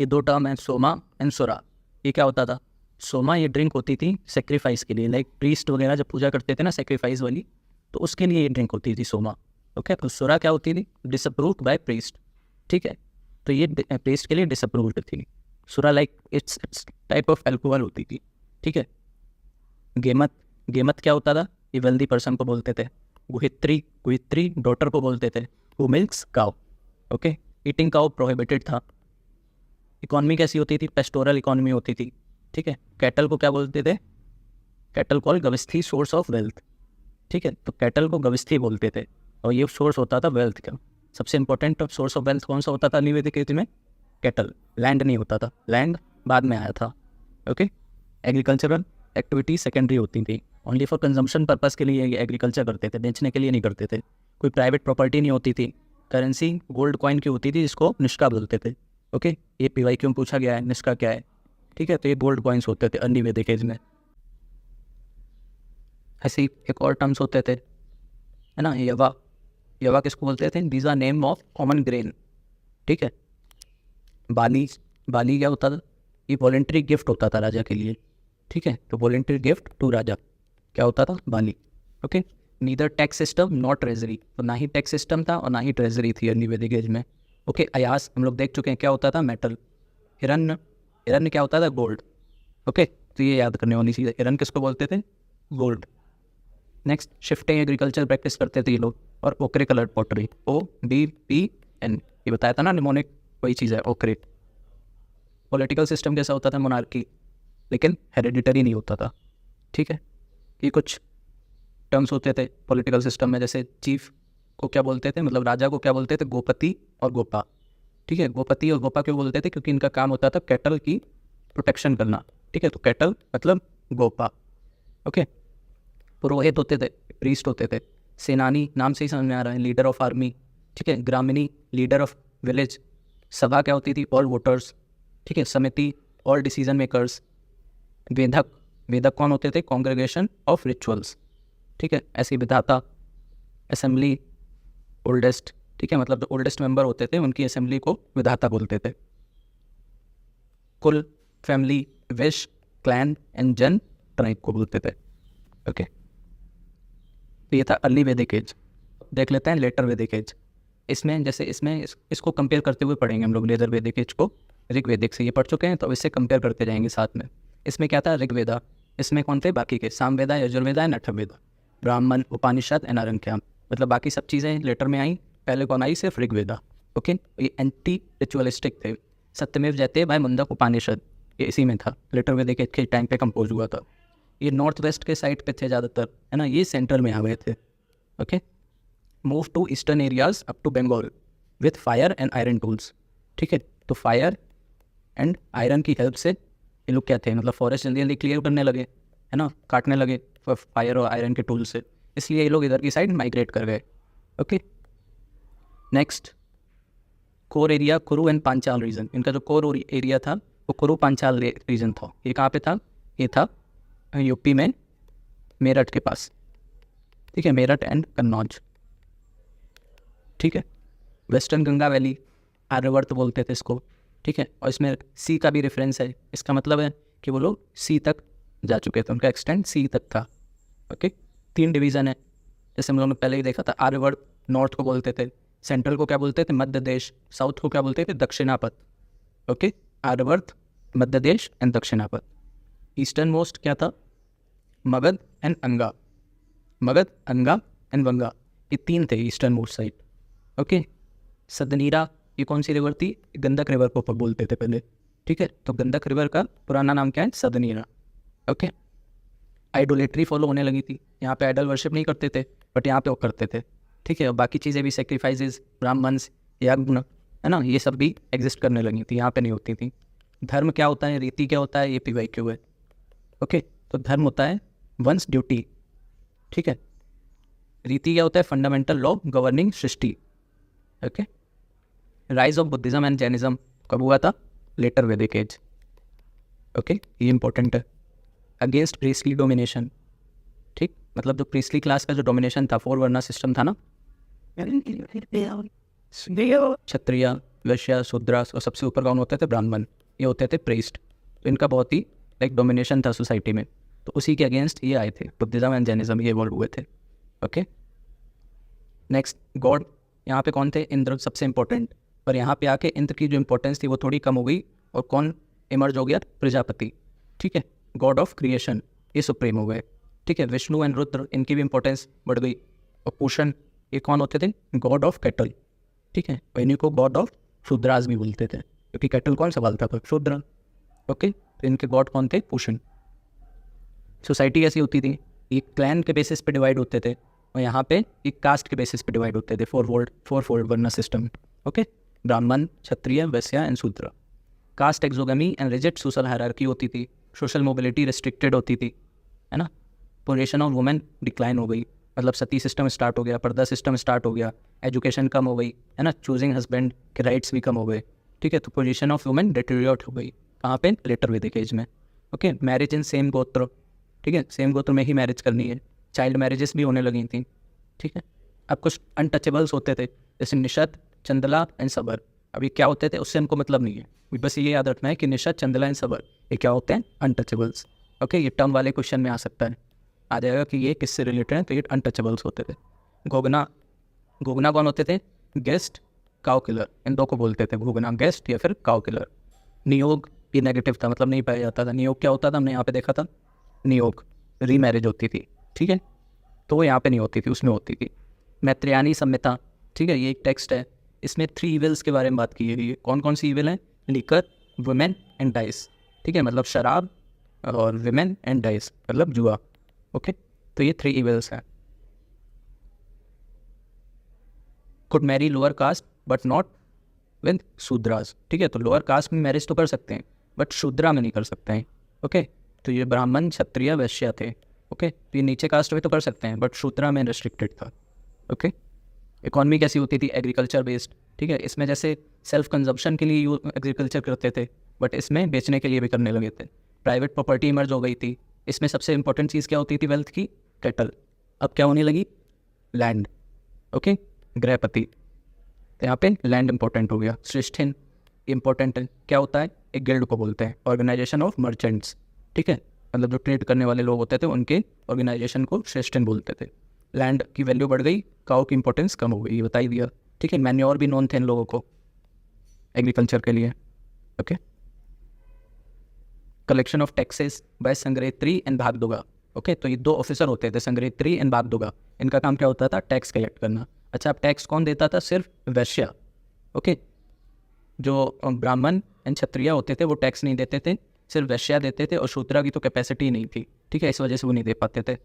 ये दो टर्म है, सोमा एंड सोरा। ये क्या होता था? सोमा ये ड्रिंक होती थी सेक्रीफाइस के लिए, लाइक प्रीस्ट वगैरह जब पूजा करते थे ना सेक्रीफाइस वाली, तो उसके लिए ये ड्रिंक होती थी सोमा। ओके, तो सोरा क्या होती थी? Disapproved by priest. ठीक है, तो ये प्रीस्ट के लिए डिसअप्रूव्ड थी। Sura like it's type of alcohol होती थी। ठीक है, गेमत क्या होता था? ये वेल्दी पर्सन को बोलते थे। गुहित्री डॉटर को बोलते थे, who milks cow. Okay, eating cow prohibited था। इकॉनमी कैसी होती थी? पेस्टोरल इकॉनमी होती थी। ठीक है, कैटल को क्या बोलते थे? Cattle called gavishti source of wealth. ठीक है, तो कैटल को गविस्थी बोलते थे और ये सोर्स होता था वेल्थ का। सबसे इंपॉर्टेंट सोर्स ऑफ वेल्थ कौन सा होता था अर्ली वैदिक एज में? कैटल। लैंड नहीं होता था, लैंड बाद में आया था। ओके, एग्रीकल्चरल एक्टिविटी सेकेंडरी होती थी, ओनली फॉर कंजम्पशन पर्पस के लिए एग्रीकल्चर करते थे, बेचने के लिए नहीं करते थे। कोई प्राइवेट प्रॉपर्टी नहीं होती थी। करेंसी गोल्ड कॉइन की होती थी जिसको निष्का बोलते थे। ओके, ये PYQ में पूछा गया है, निष्का क्या है? ठीक है, तो ये गोल्ड कॉइन्स होते थे अर्ली वैदिक एज में। ऐसे ही एक और टर्म्स होते थे, है ना, यवा किसको बोलते थे? These are name of common grain. ठीक है, बाली क्या होता था? ये वॉलेंट्री गिफ्ट होता था राजा के लिए। ठीक है, तो वॉलेंट्री गिफ्ट टू राजा क्या होता था? Bali. Okay, neither tax system not treasury, तो ना ही टैक्स सिस्टम था और ना ही ट्रेजरी थी अर्ली वैदिक एज में। ओके, अयास हम लोग देख चुके हैं क्या होता था? मेटल। हिरण्य क्या होता था? गोल्ड। ओके, तो ये याद करने वाली चीज़ है, हिरण्य किसको बोलते थे? Gold. Next, shifting agriculture practice करते थे ये लोग। और ओकरे कलर पॉटरी, ODPN, ये बताया था ना निमोनिक, वही चीज़ है ओकरे। पॉलिटिकल सिस्टम कैसा होता था? मोनार्की, लेकिन हेरिडिटरी नहीं होता था। ठीक है, ये कुछ टर्म्स होते थे पॉलिटिकल सिस्टम में, जैसे चीफ को क्या बोलते थे, मतलब राजा को क्या बोलते थे? गोपति और गोपा। ठीक है, गोपति और गोपा क्यों बोलते थे? क्योंकि इनका काम होता था कैटल की प्रोटेक्शन करना। ठीक है, तो कैटल मतलब गोपा। ओके, पुरोहित होते थे, प्रीस्ट होते थे। सेनानी नाम से ही समझ में आ रहा है, लीडर ऑफ आर्मी। ठीक है, ग्रामीणी लीडर ऑफ विलेज। सभा क्या होती थी? All voters. ठीक है, समिति ऑल डिसीजन मेकर्स। वेदक कौन होते थे? Congregation of rituals. ठीक है, ऐसी विधाता, असेंबली ओल्डेस्ट। ठीक है, मतलब जो ओल्डेस्ट मेंबर होते थे उनकी असेंबली को विधाता बोलते थे। कुल, फैमिली, विश, क्लैन एंड जन ट्राइब को बोलते थे। ओके, तो ये था अर्ली वैदिक एज। देख लेते हैं लेटर वैदिक एज। इसमें जैसे इसको कंपेयर करते हुए पढ़ेंगे हम लोग लेटर वैदिक एज को। ऋग्वेदिक से ये पढ़ चुके हैं तो इससे कंपेयर करते जाएंगे साथ में। इसमें क्या था? ऋग्वेदा। इसमें कौन थे बाकी के? सामवेदा, यजुर्वेदा एंड अथर्ववेदा। ब्राह्मण, उपनिषद एंड आरण्यक। मतलब बाकी सब चीज़ें लेटर में आई, पहले कौन आई? सिर्फ ऋग्वेदा। ओके, ये एंटी रिचुअलिस्टिक थे। सत्यमेव जयते बाय मुंडक उपनिषद, ये इसी में था, लेटर वैदिक एज के टाइम पे कंपोज हुआ था। ये नॉर्थ वेस्ट के साइड पे थे ज़्यादातर, है ना, ये सेंट्रल में आ गए थे। Okay, move to eastern areas up to Bengal with fire and iron tools. ठीक है, तो फायर एंड आयरन की हेल्प से ये लोग क्या थे, मतलब फॉरेस्ट जल्दी जल्दी क्लियर करने लगे, है ना, काटने लगे फायर और आयरन के टूल से, इसलिए ये लोग इधर की साइड माइग्रेट कर गए। ओके, नेक्स्ट, कोर एरिया कुरु एंड पांचाल रीजन। इनका जो कोर एरिया था वो कुरु पांचाल रीजन था। ये कहाँ पे था? ये था यूपी में मेरठ के पास। ठीक है, मेरठ एंड कन्नौज। ठीक है, वेस्टर्न गंगा वैली, आर्यवर्त बोलते थे इसको। ठीक है, और इसमें सी का भी रेफरेंस है। इसका मतलब है कि वो लोग सी तक जा चुके थे, उनका एक्सटेंड सी तक था। ओके, 3 डिवीज़न है, जैसे हम लोगों ने पहले ही देखा था। आर्यवर्त नॉर्थ को बोलते थे, सेंट्रल को क्या बोलते थे, मध्य देश, साउथ को क्या बोलते थे, दक्षिणापथ। ओके, आर्यवर्त, मध्य देश एंड दक्षिणापथ। ईस्टर्न मोस्ट क्या था, मगध एंड अंगा। मगध, अंगा एंड वंगा, ये 3 थे ईस्टर्न मोस्ट साइड। ओके, सदनीरा ये कौन सी रिवर थी, गंडक रिवर को बोलते थे पहले। ठीक है, तो गंडक रिवर का पुराना नाम क्या है, सदनीरा। ओके, आइडोलेट्री फॉलो होने लगी थी, यहाँ पे आइडल वर्शिप नहीं करते थे, बट यहाँ पे वो करते थे। ठीक है, और बाकी चीज़ें भी, सेक्रीफाइसेस, ब्राह्मण्स, यज्ञ, है ना, ये सब भी एग्जिस्ट करने लगी थी, यहाँ पे नहीं होती थी। धर्म क्या होता है, रीति क्या होता है, ये PYQ है। ओके, तो धर्म होता है वंस ड्यूटी। ठीक है, रीति क्या होता है, fundamental law governing Srishti. Okay, rise of Buddhism and Jainism कब हुआ था, लेटर वैदिक एज। ओके, ये इंपॉर्टेंट है। अगेंस्ट प्रीस्टली डोमिनेशन, ठीक, मतलब जो प्रीस्टली क्लास का जो डोमिनेशन था, 4 वर्ना सिस्टम था ना, क्षत्रिय, वैश्य, शूद्र, और सबसे ऊपर कौन होते थे, ब्राह्मण, ये होते थे प्रीस्ट। तो इनका बहुत ही एक डोमिनेशन था सोसाइटी में, तो उसी के अगेंस्ट ये आए थे, बुद्धिज्म एंड जैनिज्म, ये इवॉल्व हुए थे। ओके, नेक्स्ट गॉड, यहाँ पे कौन थे, इंद्र सबसे इंपॉर्टेंट, पर यहाँ पे आके इंद्र की जो इंपॉर्टेंस थी वो थोड़ी कम हो गई, और कौन इमर्ज हो गया, प्रजापति। ठीक है, गॉड ऑफ क्रिएशन, ये सुप्रीम हो गए। ठीक है, विष्णु एंड रुद्र, इनकी भी इंपॉर्टेंस बढ़ गई। और पूषण, ये कौन होते थे, गॉड ऑफ कैटल। ठीक है, और इन्हीं को गॉड ऑफ शूद्रास भी बोलते थे, क्योंकि कैटल कौन संभालता था, शूद्र। ओके, तो इनके गॉड कौन थे, पूषण। सोसाइटी कैसी होती थी, ये क्लैन के बेसिस पे डिवाइड होते थे, और यहाँ पे एक कास्ट के बेसिस पे डिवाइड होते थे, 4 फोल्ड वर्ण सिस्टम। ओके, ब्राह्मण, क्षत्रिय, Vaishya and Shudra. Caste exogamy and rigid social hierarchy होती थी, सोशल मोबिलिटी रिस्ट्रिक्टेड होती थी, है ना। पोजीशन ऑफ वुमेन डिक्लाइन हो गई, मतलब सती सिस्टम स्टार्ट हो गया, पर्दा सिस्टम स्टार्ट हो गया, एजुकेशन कम हो गई, है ना, चूजिंग हस्बैंड के राइट्स भी कम हो गए। ठीक है, तो पोजीशन ऑफ वुमेन डिटेरियोरेट हो गई, कहाँ पे, लेटर वैदिक एज में। ओके, मैरिज इन सेम गोत्र, ठीक है, सेम गोत्र में ही मैरिज करनी है, चाइल्ड मैरिजेस भी होने लगी थी। ठीक है, अब कुछ अनटचेबल्स होते थे, जैसे निषद, चंदला एंड सबर। अभी क्या होते थे उससे हमको मतलब नहीं है, बस ये याद रखना है कि निषद, चंदला एंड सबर ये क्या होते हैं, अनटचेबल्स। ओके, ये टर्म वाले क्वेश्चन में आ सकता है, आ जाएगा कि ये किससे रिलेटेड है, तो ये अनटचेबल्स होते थे। घोगना, घोगना कौन होते थे, गेस्ट, काउ किलर, इन दो को बोलते थे, घोगना गेस्ट या फिर काउ किलर। नियोग, ये नेगेटिव था, मतलब नहीं पाया जाता था। नियोग क्या होता था, हमने यहाँ पे देखा था, नियोग रीमैरिज होती थी। ठीक है, तो वो यहाँ पे नहीं होती थी, उसमें होती थी। मैत्रेयानी संहिता, ठीक है, ये एक टेक्स्ट है, इसमें 3 इविल्स के बारे में बात की गई है। कौन कौन सी इविल है, लिकर, वुमेन एंड डाइस। ठीक है, मतलब शराब, और विमेन एंड डाइस मतलब जुआ। ओके, तो ये 3 इविल्स हैं। Could Mary lower caste but not with Shudras. ठीक है, तो लोअर कास्ट में मैरिज तो कर सकते हैं, बट शूद्रा में नहीं कर सकते हैं। ओके, तो ये ब्राह्मण, क्षत्रिय, वैश्य थे। ओके, तो ये नीचे कास्ट में तो कर सकते हैं, बट शूद्रा में रिस्ट्रिक्टेड था। ओके, इकॉनमी कैसी होती थी, एग्रीकल्चर बेस्ड। ठीक है, इसमें जैसे सेल्फ कंजम्पशन के लिए एग्रीकल्चर करते थे, बट इसमें बेचने के लिए भी करने लगे थे। प्राइवेट प्रॉपर्टी इमर्ज हो गई थी, इसमें सबसे इंपॉर्टेंट चीज़ क्या होती थी वेल्थ की, कैटल। अब क्या होने लगी, लैंड। ओके, गृहपति, तो यहाँ पे लैंड इंपॉर्टेंट हो गया। श्रेष्ठिन इंपॉर्टेंट है, क्या होता है, एक गिल्ड को बोलते हैं, ऑर्गेनाइजेशन ऑफ मर्चेंट्स। ठीक है, मतलब जो ट्रेड करने वाले लोग होते थे उनके ऑर्गेनाइजेशन को श्रेष्ठिन बोलते थे। लैंड की वैल्यू बढ़ गई, काऊ की इंपॉर्टेंस कम हो गई, ये बता ही दिया। ठीक है, मैन्योर भी नॉन थे इन लोगों को एग्रीकल्चर के लिए। Okay, collection of taxes by sangrahitri and bhagadugha. Okay, तो ये 2 ऑफिसर होते थे, संग्रहित्री एंड भागदुगा। इनका काम क्या होता था, टैक्स कलेक्ट करना। अच्छा, अब टैक्स कौन देता था, सिर्फ वैश्य। ओके, जो ब्राह्मण एंड क्षत्रिय होते थे वो टैक्स नहीं देते थे, सिर्फ वैश्य देते थे, और शूद्रा की तो कैपेसिटी नहीं थी। ठीक है, इस वजह से वो नहीं दे पाते थे।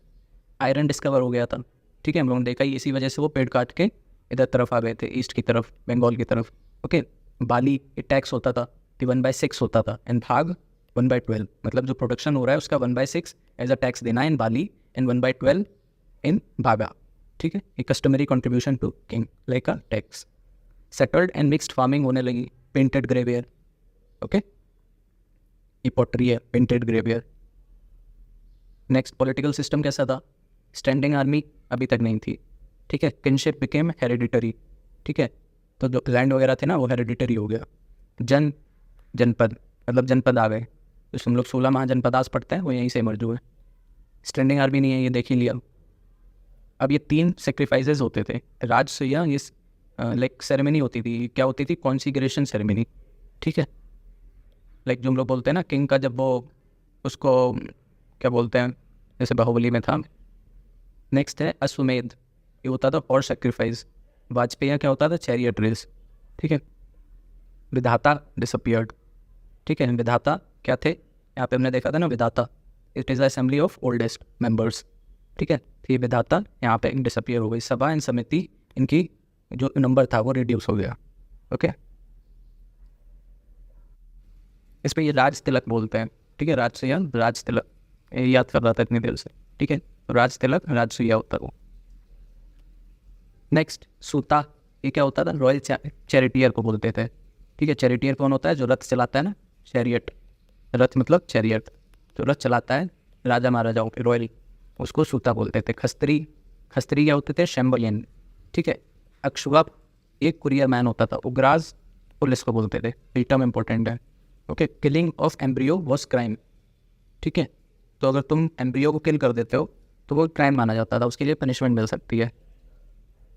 आयरन डिस्कवर हो गया था। ठीक है, हम लोगों ने देखा ही, इसी वजह से वो पेड़ काट के इधर तरफ आ गए थे, ईस्ट की तरफ, बंगाल की तरफ। ओके, बाली ये टैक्स होता था, 1/6 होता था, एंड भाग 1/12, मतलब जो प्रोडक्शन हो रहा है उसका 1/6 एज अ टैक्स देना इन बाली, एंड 1/12 इन भागा। ठीक है, ये customary contribution to king like a tax. Settled and mixed farming होने लगी, पेंटेड ग्रेवियर। ओके, ये पॉटरी है, painted grey ware. Next, political system कैसा था, स्टैंडिंग आर्मी अभी तक नहीं थी। ठीक है, किनशिप बिकेम हेरिडिटरी। ठीक है, तो जो लैंड वगैरह थे ना वो हेरिडिटरी हो गया। जनपद, मतलब जनपद आ गए। तो हम लोग 16 महाजनपदास पढ़ते हैं वो यहीं से इमर्ज हुए। स्टैंडिंग आर्मी नहीं है, ये देख ही लिया। अब ये 3 सेक्रीफाइसेस होते थे राजसूया, ये लाइक सेरेमनी होती थी, क्या होती थी, कॉन्सिग्रेशन सेरेमनी, ठीक है। लाइक जो हम लोग बोलते हैं ना किंग का, जब वो उसको क्या बोलते हैं, जैसे बाहुबली में था। नेक्स्ट है अश्वमेध, ये होता था हॉर्स सेक्रीफाइस। वाजपेयी क्या होता था, चैरियट रेस, ठीक है। विधाता डिसअपियर्ड, ठीक है। विधाता क्या थे, यहाँ पे हमने देखा था ना विधाता, it is assembly of oldest members, ठीक है। तो ये विधाता यहाँ पे डिसअपियर हो गई। सभा एंड समिति, इनकी जो नंबर था वो रिड्यूस हो गया, ओके। इस पर ये राज तिलक बोलते हैं, ठीक है। राजसूया, राज तिलक, ये याद कर रहा था इतनी देर से, ठीक है। तो राज तिलक राजसूया होता है वो। नेक्स्ट सूता, ये क्या होता था, रॉयल चैरिटियर को बोलते थे, ठीक है। चैरिटियर कौन होता है, जो रथ चलाता है ना, चैरियट, रथ मतलब चैरियट, जो रथ चलाता है राजा महाराजाओं के, रॉयल, उसको सूता बोलते थे। खस्त्री, खस्त्री क्या होते थे, शैम्बलियन, ठीक है। अक्षुआ एक कुरियर मैन होता था। उग्राज पुलिस को बोलते थे, ये टर्म इंपॉर्टेंट है, okay. Killing of embryo was crime, ठीक है। तो अगर तुम एम्ब्रियो को किल कर देते हो तो वो क्राइम माना जाता था, उसके लिए पनिशमेंट मिल सकती है।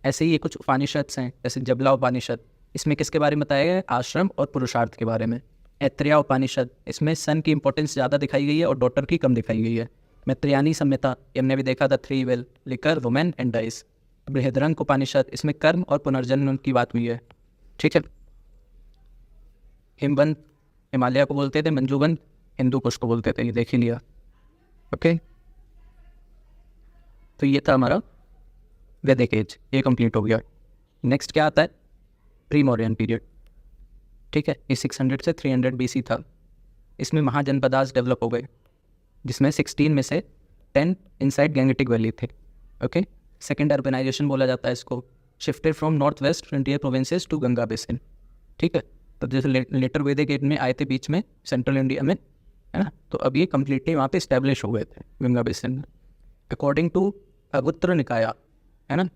ऐसे ही ये कुछ उपनिषद हैं, जैसे जबला उपनिषद, इसमें किसके बारे में बताया गया है, आश्रम और पुरुषार्थ के बारे में। ऐत्रेय उपनिषद, इसमें सन की इंपॉर्टेंस ज़्यादा दिखाई गई है और डॉटर की कम दिखाई गई है। मैत्रेयानी संहिता, ये हमने भी देखा था, 3 evil, liquor, women and dice. Brihadaranyaka Upanishad, इसमें कर्म और पुनर्जन्म की बात हुई है, ठीक है। हिमवंत, हिमालय को बोलते थे। मंजूवन, हिंदू कुश को बोलते थे, ये देख ही लिया, ओके। तो ये था हमारा वैदिक एज, ये कंप्लीट हो गया। नेक्स्ट क्या आता है, प्री मौर्यन पीरियड, ठीक है। ये 600 से 300 BC था। इसमें महाजनपदास डेवलप हो गए, जिसमें 16 में से 10 इनसाइड गैंगेटिक वैली थे, ओके। सेकेंड अर्बनाइजेशन बोला जाता है इसको। Shifted from north west frontier provinces to Ganga basin, ठीक है। तो जैसे लेटर वैदिक एज में आए थे बीच में सेंट्रल इंडिया में, है ना, तो अब ये कम्प्लीटली वहाँ पे इस्टेब्लिश हो गए थे गंगा बेसिन में। अकॉर्डिंग टू अगुत्र निकाया, है ना,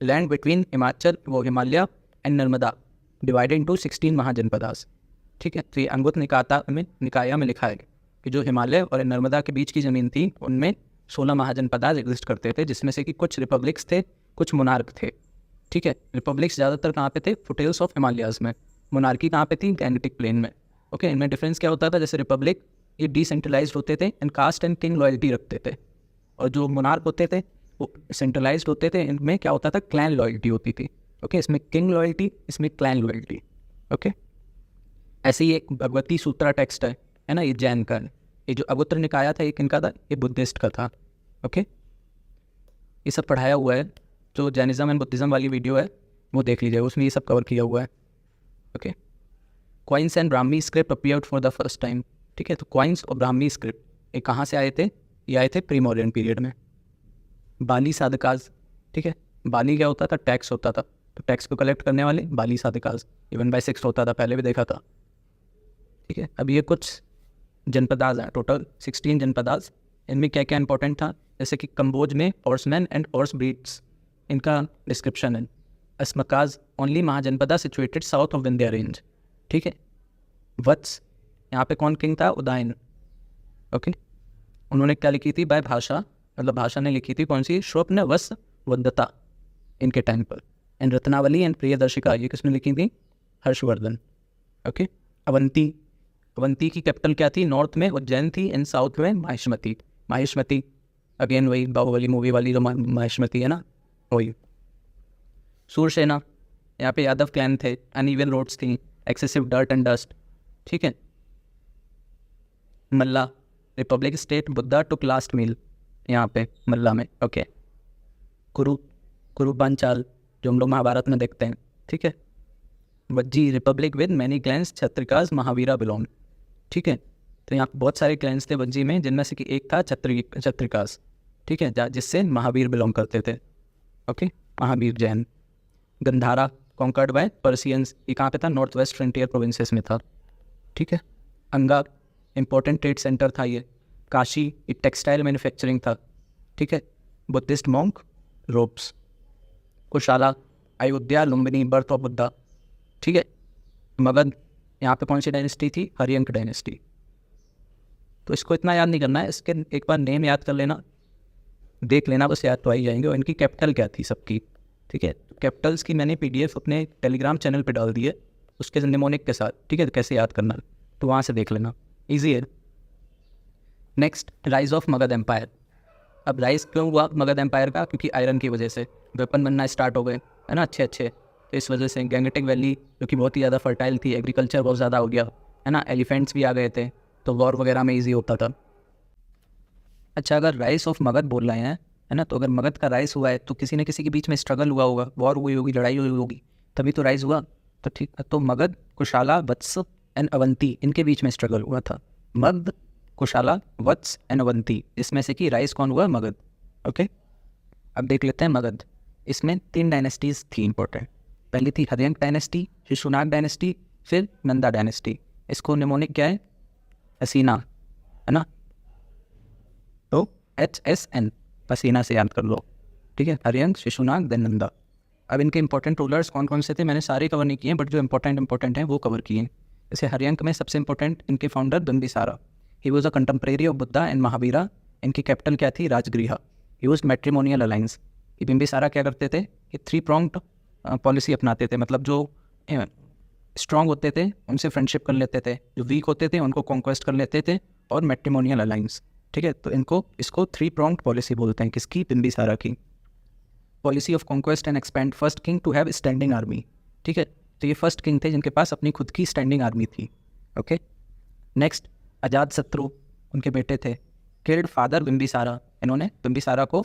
लैंड बिटवीन हिमाचल, वो Himalaya and Narmada divided into 16 mahajanapadas, ठीक है। तो ये अंगुत्र निकाया में लिखा है कि जो हिमालय और नर्मदा के बीच की ज़मीन थी उनमें 16 महाजनपदास एग्जिस्ट करते थे, जिसमें से कि कुछ रिपब्लिक्स थे, कुछ मोनार्क थे, ठीक है। रिपब्लिक्स ज़्यादातर कहाँ पे थे, फुटेल्स ऑफ हिमालयाज में। मोनार्की कहाँ पे थी, गैंगेटिक प्लेन में, ओके। इनमें डिफरेंस क्या होता था, जैसे रिपब्लिक ये डिसेंट्रलाइज्ड होते थे and caste and king loyalty रखते थे, और जो मोनार्क होते थे वो सेंट्रलाइज्ड होते थे, इनमें क्या होता था, क्लैन लॉयल्टी होती थी, ओके। इसमें किंग लॉयल्टी, इसमें क्लैन लॉयल्टी, ओके। ऐसे ही एक भगवती सूत्रा टेक्स्ट है ना, ये जैन का। ये जो अगुत्र निकाया था ये किनका था, ये बुद्धिस्ट का था, ओके। ये सब पढ़ाया हुआ है, जो जैनिज्म एंड बुद्धिज्म वाली वीडियो है वो देख लीजिए, उसमें ये सब कवर किया हुआ है, okay. Coins and Brahmi script appeared for the first time, ठीक है। तो क्वाइंस और ब्राह्मी स्क्रिप्ट ये कहाँ से आए थे, ये आए थे प्री मॉडर्न पीरियड में। बाली साधकाज, ठीक है। बाली क्या होता था, टैक्स होता था, तो टैक्स को कलेक्ट करने वाले बाली साधकाज। ये 1/6 होता था, पहले भी देखा था, ठीक है। अब ये कुछ जनपदाज हैं, टोटल 16 जनपदाज। इनमें क्या क्या इंपॉर्टेंट था, जैसे कि कंबोज में हॉर्समैन एंड हॉर्स ब्रीड्स, इनका डिस्क्रिप्शन है। Asmakas, only mahajanapada situated south of Vindhya range, ठीक है। वत्स, यहाँ पे कौन किंग था, उदयन, ओके। उन्होंने क्या लिखी थी, बाय भाषा, मतलब भाषा ने लिखी थी, कौन सी, स्वप्न वस वंदता, इनके टाइम पर। एंड रत्नावली एंड प्रियदर्शिका, ये किसने लिखी थी, हर्षवर्धन, ओके। अवंती, अवंती की कैपिटल क्या थी, नॉर्थ में उज्जैन थी, एंड साउथ में माहिष्मती। माहिष्मती अगेन वही बाहुबली मूवी वाली जो माहिष्मती है ना, वही। सूरसेना, यहाँ पे यादव क्लैन थे, अनइवन रोड्स थी, एक्सेसिव डर्ट एंड डस्ट, ठीक है। मल्ला, रिपब्लिक स्टेट बुद्धा टुक लास्ट मील, यहाँ पे मल्ला में, ओके। कुरुपांचाल, जो हम लोग महाभारत में देखते हैं, ठीक है। Vajji, republic with many clans, Jnatrikas, Mahavira belong, ठीक है। तो यहाँ बहुत सारे क्लैंस थे वज्जी में, जिनमें से कि एक था छत्रिकाज, ठीक है, जिससे महावीर बिलोंग करते थे, okay. Mahavir Jain. Gandhara, conquered by Persians, ये कहाँ पे था, नॉर्थ वेस्ट फ्रंटियर प्रोविंसेस में था, ठीक है। अंगा, इंपॉर्टेंट ट्रेड सेंटर था ये। काशी, ये टेक्सटाइल मैन्युफैक्चरिंग था, ठीक है। Buddhist monk, ropes. Kosala, Ayodhya, Lumbini, birth of Buddha, ठीक है। मगध, यहाँ पे कौन सी डायनेस्टी थी, हरियंक डायनेस्टी, तो इसको इतना याद नहीं करना है, इसके एक बार नेम याद कर लेना, देख लेना, बस याद तो आ ही जाएंगे। और इनकी कैपिटल क्या थी सबकी, ठीक है। कैपिटल्स की मैंने PDF अपने टेलीग्राम चैनल पे डाल दी है, उसके निमोनिक के साथ, ठीक है, कैसे याद करना, तो वहाँ से देख लेना, ईजी है। Next, rise of Magadh empire. अब राइज क्यों हुआ मगध एम्पायर का, क्योंकि आयरन की वजह से वेपन बनना स्टार्ट हो गए, है ना, अच्छे अच्छे। तो इस वजह से गैंगेटिक वैली जो कि बहुत ही ज़्यादा फर्टाइल थी, एग्रीकल्चर बहुत ज़्यादा हो गया, है ना, एलिफेंट्स भी आ गए थे, तो वॉर वगैरह में ईजी होता था। अच्छा, अगर राइस ऑफ मगध बोल रहे हैं, है ना, तो अगर मगध का राइस हुआ है तो किसी न किसी के बीच में स्ट्रगल हुआ होगा, वॉर हुई होगी, लड़ाई हुई होगी, तभी तो राइस हुआ। तो ठीक है, तो मगध, कुशाला, वत्स एंड अवंती, इनके बीच में स्ट्रगल हुआ था। मगध, कुशाला, वत्स एंड अवंती, इसमें से कि राइस कौन हुआ, मगध। ओके, अब देख लेते हैं मगध। इसमें 3 डायनेस्टीज थी इंपॉर्टेंट। पहली थी हर्यंक डायनेस्टी, शिशुनाग डायनेस्टी, फिर नंदा डायनेस्टी। इसको निमोनिक क्या है, हसीना, है ना, तो HSN, पसीना से याद कर लो, ठीक है। हरियंक, शिशुनाग, देन नंदा। अब इनके इंपॉर्टेंट रूलर्स कौन कौन से थे, मैंने सारे कवर नहीं किए, बट जो इंपॉर्टेंट हैं वो कवर किए। जैसे हरियंक में सबसे इंपॉर्टेंट इनके founder Bimbisara, he was a contemporary of Buddha and Mahavira. इनकी कैपिटल क्या थी, Rajgriha. He was matrimonial alliance. ये बिंबिसारा क्या करते थे, ये 3 pronged पॉलिसी अपनाते थे, मतलब जो स्ट्रॉन्ग होते थे उनसे फ्रेंडशिप कर लेते थे, जो वीक होते थे उनको कॉन्क्वेस्ट कर लेते थे, और मैट्रिमोनियल अलायंस, ठीक है। तो इसको 3 pronged पॉलिसी बोलते हैं, किसकी, बिंबिसारा की। Policy of conquest and expand, first king to have standing army, ठीक है। तो ये फर्स्ट किंग थे जिनके पास अपनी खुद की स्टैंडिंग आर्मी थी। ओके, नेक्स्ट, अजात शत्रु, उनके बेटे थे। किल्ड फादर बिंबिसारा, इन्होंने बिंबिसारा को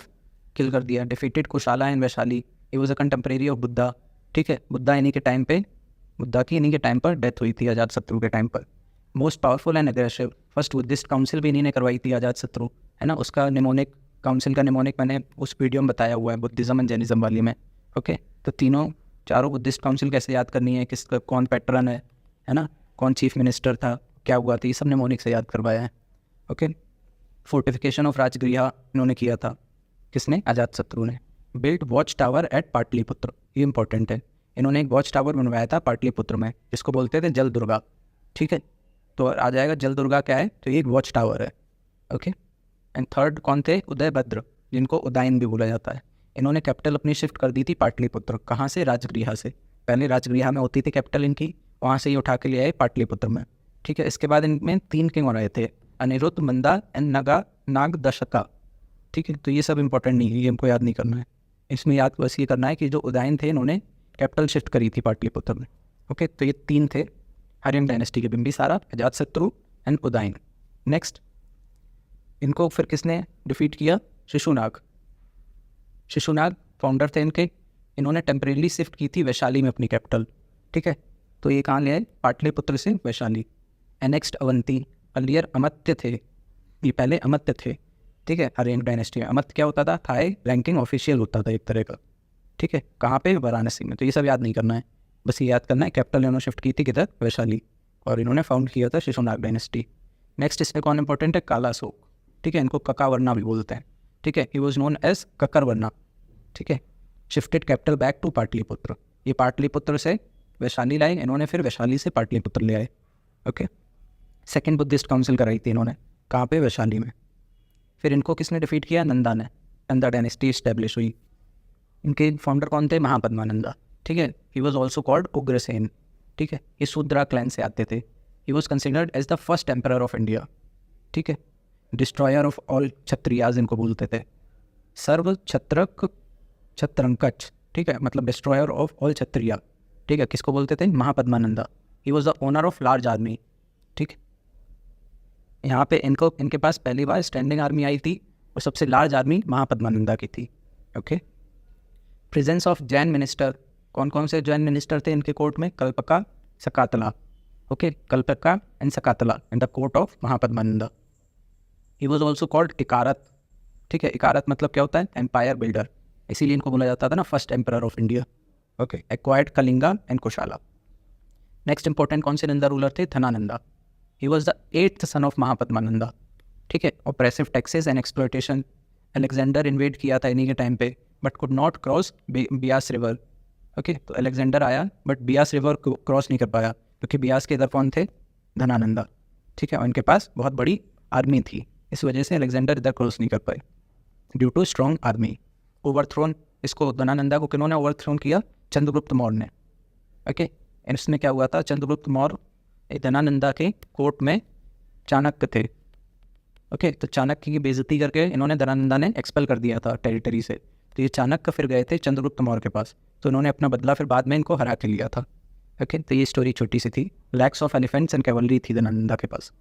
किल कर दिया। Defeated Kosala and Vaishali, he was a contemporary of Buddha, ठीक है। बुद्धा की इन्हीं के टाइम पर डेथ हुई थी, अजात शत्रु के टाइम पर। Most powerful and aggressive, first Buddhist council भी इन्हीं ने करवाई थी, अजात शत्रु, है ना। उसका निमोनिक, काउंसिल का निमोनिक मैंने उस वीडियो में बताया हुआ है, बुद्धिज़्म एंड जैनिज्म वाली में। ओके, तो चारों बुद्धिस्ट काउंसिल कैसे याद करनी है, किसका कौन पैटर्न है ना, कौन चीफ मिनिस्टर था, क्या हुआ था, ये सब निमोनिक से याद करवाया है। ओके, फोर्टिफिकेशन ऑफ राजगृह इन्होंने किया था, किसने, अजात शत्रु ने। Built watch tower at Pataliputra, ये इंपॉर्टेंट है। इन्होंने एक वॉच टावर बनवाया था पाटलिपुत्र में, जिसको बोलते थे जल दुर्गा, ठीक है। तो आ जाएगा जल दुर्गा क्या है, तो ये एक वॉच टावर है। ओके, एंड थर्ड कौन थे, उदयभद्र, जिनको उदयन भी बोला जाता है। इन्होंने कैपिटल अपनी शिफ्ट कर दी थी पाटलिपुत्र, कहाँ से, राजगृह से। पहले राजगृह में होती थी कैपिटल इनकी, वहाँ से ही उठा के ले आए पाटलिपुत्र में, ठीक है। इसके बाद इनमें 3 किंग और आए थे, अनिरुद्ध, मंदा एंड नाग दशका, ठीक है। तो ये सब इंपॉर्टेंट नहीं है, ये हमको याद नहीं करना है। इसमें याद बस ये करना है कि जो उदयन थे इन्होंने कैपिटल शिफ्ट करी थी पाटलिपुत्र में। ओके, तो ये 3 थे हर्यंक डायनेस्टी के, बिंबिसारा, अजात शत्रु एंड उदयन। नेक्स्ट, इनको फिर किसने डिफीट किया, शिशुनाग फाउंडर थे इनके। इन्होंने टेम्परेली शिफ्ट की थी वैशाली में अपनी कैपिटल, ठीक है। तो ये कहाँ ले आए, पाटलिपुत्र से Vaishali. And next, Avanti, earlier amatya थे, ये पहले अमत्य थे, ठीक है। हर्यंक डायनेस्टी में अमत्य क्या होता था, हाई रैंकिंग ऑफिशियल होता था एक तरह का, ठीक है। कहाँ पे, वाराणसी में। तो ये सब याद नहीं करना है, बस ये याद करना है कैपिटल इन्होंने शिफ्ट की थी किधर, वैशाली, और इन्होंने फाउंड किया था शिशुनाग डायनेस्टी। नेक्स्ट, इसमें कौन इंपॉर्टेंट है, कालाशोक, ठीक है। इनको ककावर्ना भी बोलते हैं, ठीक है। He was known as Kakavarna, ठीक है। Shifted capital back to Pataliputra, ये पाटलिपुत्र से वैशाली लाए इन्होंने, फिर वैशाली से पाटलिपुत्र ले आए। ओके, सेकेंड बुद्धिस्ट काउंसिल कराई थी इन्होंने, कहाँ पे, वैशाली में। फिर इनको किसने डिफीट किया, नंदा ने, नंदा डायनेस्टी इस्टेब्लिश हुई। इनके फाउंडर कौन थे, महापद्मानंदा, ठीक है। He was also called Ugrasen, ठीक है। ये शूद्रा क्लैन से आते थे। He was considered as the first emperor of India, ठीक है। डिस्ट्रॉयर ऑफ ऑल क्षत्रियाज इनको बोलते थे। सर्व छत्रंकच, ठीक है, मतलब डिस्ट्रॉयर ऑफ ऑल क्षत्रिया, ठीक है। किसको बोलते थे, Mahapadmananda. He was the owner of large army, ठीक। यहाँ पे इनके पास पहली बार स्टैंडिंग आर्मी आई थी, और सबसे लार्ज आर्मी महापद्मानंदा की थी। Okay, presence of Jain minister, कौन कौन से जैन मिनिस्टर थे इनके कोर्ट में, Kalpaka, Shakatala, okay, Kalpaka and Shakatala in the court of Mahapadmananda. He was also called Ekarat, ठीक है। इकारत मतलब क्या होता है, एम्पायर बिल्डर, इसीलिए इनको बोला जाता था ना first emperor of India. Okay, acquired Kalinga and Kosala. Next important कौन से नंदा रूलर थे, Dhanananda. He was the 8th son of Mahapadmananda, ठीक है। Oppressive taxes and exploitation, Alexander invade किया था इन्हीं के टाइम पे, but could not cross Beas river. Okay, तो अलेक्जेंडर आया बट बियास रिवर क्रॉस नहीं कर पाया, क्योंकि बियास के इधर कौन थे, धनानंदा, ठीक है। और इनके पास बहुत बड़ी आर्मी थी, इस वजह से अलेक्जेंडर इधर क्रॉस नहीं कर पाए, due to strong army. Overthrown, इसको धनानंदा को किन्होंने ओवरथ्रोन किया? चंद्रगुप्त मौर्य ने। ओके, इसमें क्या हुआ था? चंद्रगुप्त मौर्य धनानंदा के कोर्ट में चाणक्य थे। ओके, तो चाणक्य की बेइज्जती करके इन्होंने धनानंदा ने एक्सपेल कर दिया था टेरिटरी से। तो ये चाणक्य फिर गए थे चंद्रगुप्त मौर्य के पास, तो इन्होंने अपना बदला फिर बाद में इनको हरा के लिया था। ओके, तो ये स्टोरी छोटी सी थी। Lakhs of elephants and cavalry थी धनानंदा के पास।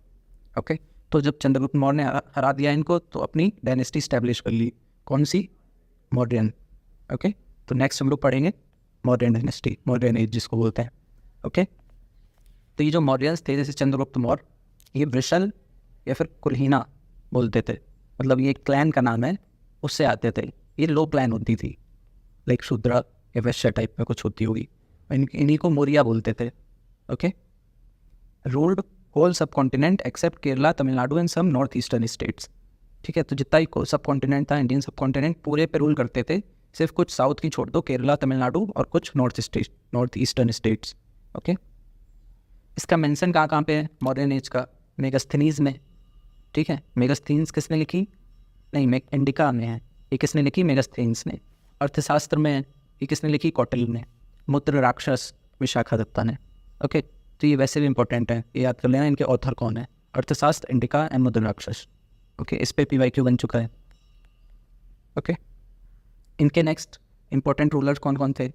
ओके, तो जब चंद्रगुप्त मौर्य ने हरा दिया इनको, तो अपनी डायनेस्टी स्टैब्लिश कर ली। कौन सी? मौर्यन। ओके, तो नेक्स्ट हम लोग पढ़ेंगे मौर्यन डायनेस्टी, मौर्यन एज जिसको बोलते हैं। ओके, तो ये जो मौर्यंस थे, जैसे चंद्रगुप्त मौर्य, ये वृषल या फिर कुलहीना बोलते थे, मतलब ये क्लैन का नाम है, उससे आते थे। ये लो क्लैन होती थी, लाइक शूद्रा या वैश्य टाइप में कुछ होती होगी, इन्हीं को मौर्या बोलते थे। Okay, ruled whole subcontinent except Kerala, Tamil Nadu and some north eastern states. ठीक है, तो जितना ही सब कॉन्टिनेंट था, इंडियन सब कॉन्टिनेंट पूरे पे रूल करते थे, सिर्फ कुछ साउथ की छोड़ दो, केरला, तमिलनाडु और कुछ नॉर्थ ईस्टर्न स्टेट्स। ओके, इसका मेंशन कहाँ पे है मॉडर्न एज का? मेगास्थनीज में। ठीक है, मेगास्थनीज किसने लिखी? नहीं, इंडिका में है। ये किसने लिखी? मेगास्थनीज ने। अर्थशास्त्र में ये किसने लिखी? कौटिल्य ने। मुद्र राक्षस विशाखादत्ता ने। ओके, तो ये वैसे भी इंपॉर्टेंट है, ये याद कर लेना इनके ऑथर कौन है। अर्थशास्त्र, इंडिका एंड मुद्र राक्षस। ओके, इस पे PYQ बन चुका है। ओके, इनके नेक्स्ट इंपॉर्टेंट रूलर्स कौन कौन थे?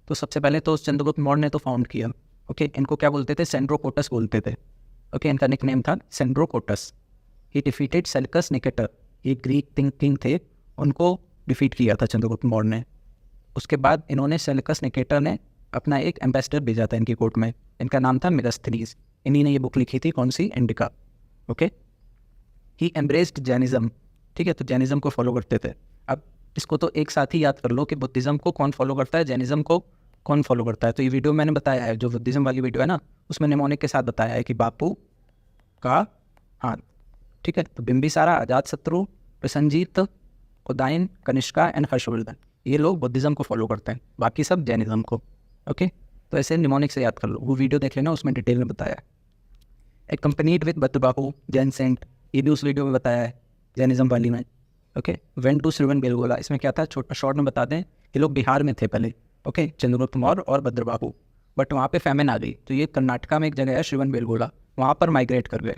तो सबसे पहले तो चंद्रगुप्त मौर्य ने तो फाउंड किया। ओके, इनको क्या बोलते थे? सेंड्रोकोटस बोलते थे। ओके, इनका निक नेम था सेंड्रोकोटस। ही डिफीटेड सेल्कस निकेटर, ये ग्रीक किंग थे, उनको डिफीट किया था चंद्रगुप्त मौर्य ने। उसके बाद इन्होंने सेल्कस निकेटर ने अपना एक एम्बेसडर भेजा था इनकी कोर्ट में, इनका नाम था मेगास्थनीज। इन्हीं ने ये बुक लिखी थी, कौन सी? इंडिका। ओके, ही एम्ब्रेस्ड जैनिज्म। ठीक है, तो जैनिज्म को फॉलो करते थे। अब इसको तो एक साथ ही याद कर लो कि बुद्धिज्म को कौन फॉलो करता है, जैनिज्म को कौन फॉलो करता है। तो ये वीडियो मैंने बताया है, जो बुद्धिज्म वाली वीडियो है ना, उसमें निमोनिक के साथ बताया है कि बापू का हाथ। ठीक है, तो बिंबिसारा, अजातशत्रु, प्रसंजीत, उदयन, कनिष्का एंड हर्षवर्धन, ये लोग बुद्धिज्म को फॉलो करते हैं, बाकी सब जैनिज्म को। ओके, तो ऐसे निमोनिक से याद कर लो, वो वीडियो देख लेना, उसमें डिटेल में बताया है। एक्कम्पनीड विद भद्रबाहु, जैन सेंट, ये भी उस वीडियो में बताया है जैनिज्म वाली में। ओके, वेंट टू श्रवणबेलगोला, इसमें क्या था छोटा शॉर्ट में बता दें, ये लोग बिहार में थे पहले। ओके, चंद्रगुप्त मौर्य और भद्रबाहु, बट वहाँ पे फैमिन आ गई, तो ये कर्नाटका में एक जगह है श्रवणबेलगोला, वहाँ पर माइग्रेट कर गए।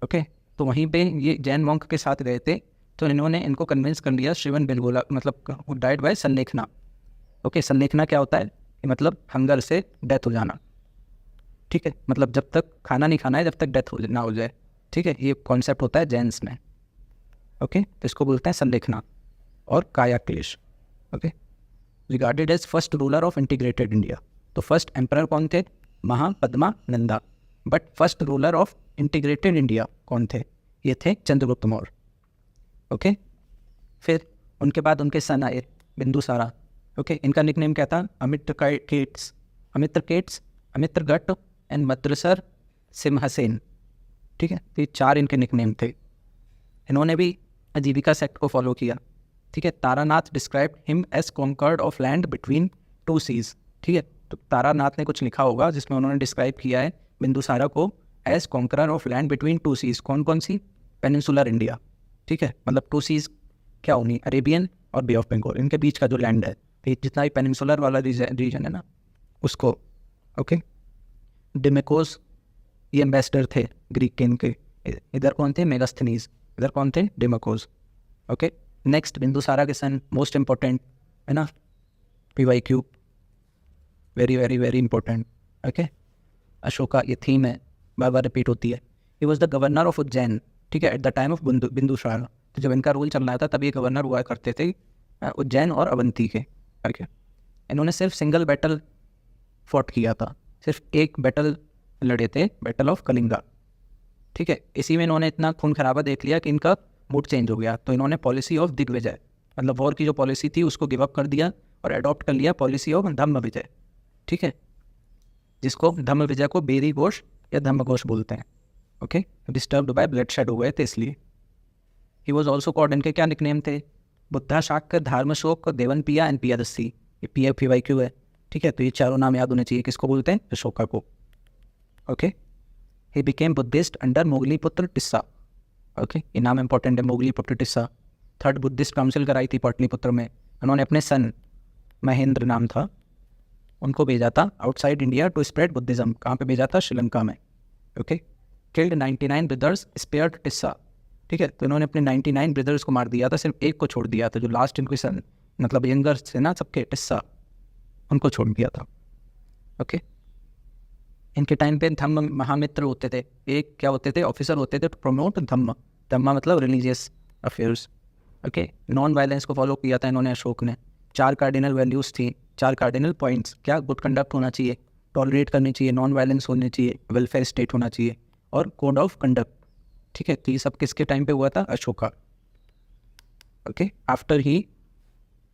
ओके, तो वहीं पे ये जैन मॉन्क के साथ गए थे, तो इन्होंने इनको कन्विंस कर लिया श्रवणबेलगोला, मतलब डाइड बाय संलेखना। ओके, संलेखना क्या होता है? मतलब हंगर से डेथ हो जाना। ठीक है, मतलब जब तक खाना नहीं खाना है जब तक डेथ ना हो जाए। ठीक है, ये कॉन्सेप्ट होता है जैन्स में। ओके, तो इसको बोलते हैं संलेखना और काया क्लेश। Okay, regarded as first ruler of integrated India. तो फर्स्ट एम्परर कौन थे? Mahapadmananda. But first ruler of integrated India कौन थे? ये थे चंद्रगुप्त मौर्य। ओके, फिर उनके बाद उनके सन आए बिंदुसारा। ओके, इनका निकनेम क्या था? अमित्रकेट्स, अमित्रगट एंड मद्रसर सिम्हसेन। ठीक है, तो ये 4 इनके निकनेम थे। इन्होंने भी आजीविका सेक्ट को फॉलो किया। ठीक है, Taranath describe him as conquered of land between 2 seas. ठीक है, तो तारानाथ ने कुछ लिखा होगा जिसमें उन्होंने डिस्क्राइब किया है बिंदुसारा को as conqueror of land between 2 seas. कौन कौन सी? Peninsular India. ठीक है, मतलब 2 सीज क्या होनी? अरेबियन और बे ऑफ बंगाल, इनके बीच का जो लैंड है, जितना भी पेनिनसुलर वाला रीजन है ना, उसको। ओके, डिमेकोस ये एम्बेसडर थे ग्रीक किंग के। इधर कौन थे? मेगास्थनीज। इधर कौन थे? डिमेकोस। ओके, नेक्स्ट बिंदुसारा के सन, मोस्ट इंपॉर्टेंट है ना, PYQ, very very very important. Okay, Ashoka, ये थीम है, बार बार रिपीट होती है। He was the governor of Ujjain. ठीक है, at the time of Bindusara, तो जब इनका रूल चल रहा था तब ये गवर्नर हुआ करते थे उज्जैन और अवंती के। ओके, इन्होंने सिर्फ सिंगल बैटल फॉट किया था, सिर्फ एक बैटल लड़े थे, बैटल ऑफ कलिंगा। ठीक है, इसी में इन्होंने इतना खून खराबा देख लिया कि इनका मूड चेंज हो गया, तो इन्होंने पॉलिसी ऑफ दिग्विजय, मतलब वॉर की जो पॉलिसी थी उसको गिव अप कर दिया और अडॉप्ट कर लिया पॉलिसी ऑफ धम्म विजय। ठीक है, जिसको धम्म विजय को बेरी घोष या धम्म घोष बोलते हैं। Okay, disturbed by blood shed हो गए थे इसलिए। ही वॉज ऑल्सो कॉल्ड, इनके क्या निकनेम थे? बुद्धा शाक्य, धर्मशोक, देवनपिया एंड पियादस्सी। ये PYQ है। ठीक है, तो ये चारों नाम याद होने चाहिए। किसको बोलते हैं? अशोका को। Okay, he became Buddhist under Mowgli पुत्र टिस्सा। ओके, ये नाम इंपॉर्टेंट है, Moggaliputra Tissa. Third Buddhist council कराई थी पाटलिपुत्र में, उन्होंने अपने सन, महेंद्र नाम था, उनको भेजा था outside India to spread Buddhism. कहाँ पे भेजा था? श्रीलंका में। Okay, killed 99 brothers, spared Tissa. ठीक है, तो इन्होंने अपने 99 ब्रदर्स को मार दिया था, सिर्फ एक को छोड़ दिया था, जो लास्ट इनके सन मतलब यंगर थे ना सबके, टिस्सा, उनको छोड़ दिया था। ओके, इनके टाइम पे धम्म महामित्र होते थे, एक क्या होते थे? ऑफिसर होते थे टू प्रमोट धम्म। धम्म मतलब religious affairs. Okay, non violence को फॉलो किया था इन्होंने, अशोक ने। 4 कार्डिनल वैल्यूज़ थी, 4 कार्डिनल पॉइंट्स। क्या? गुड कंडक्ट होना चाहिए, टॉलरेट करनी चाहिए, नॉन वायलेंस होनी चाहिए, वेलफेयर स्टेट होना चाहिए, और कोड ऑफ कंडक्ट। ठीक है, तो ये सब किसके टाइम पे हुआ था? Ashoka. Okay, after he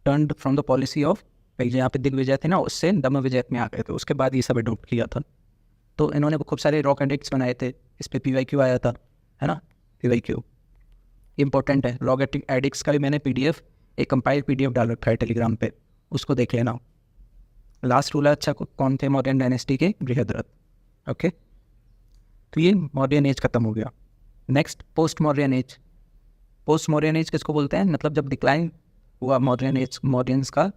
turned from the policy of, यहाँ पे दिग्विजय थे ना, उससे दम विजय में आ गए थे, उसके बाद ये सब अडोप्ट किया था। तो इन्होंने खूब सारे रॉक एडिक्ट्स बनाए थे, इस पर PYQ आया था, है ना? PYQ इंपॉर्टेंट है। रॉक एडिक्ट्स का भी मैंने PDF, एक कंपाइल्ड PDF डाल रखा है टेलीग्राम पे, उसको देख लेना। लास्ट रूलर अच्छा कौन थे मौर्यन डायनेस्टी के? बृहद्रथ। ओके, तो ये मौर्यन एज खत्म हो गया। Next, post Mauryan age. Post Mauryan age किसको बोलते हैं? मतलब जब डिक्लाइन हुआ मौर्यन एज, मौर्यंस का,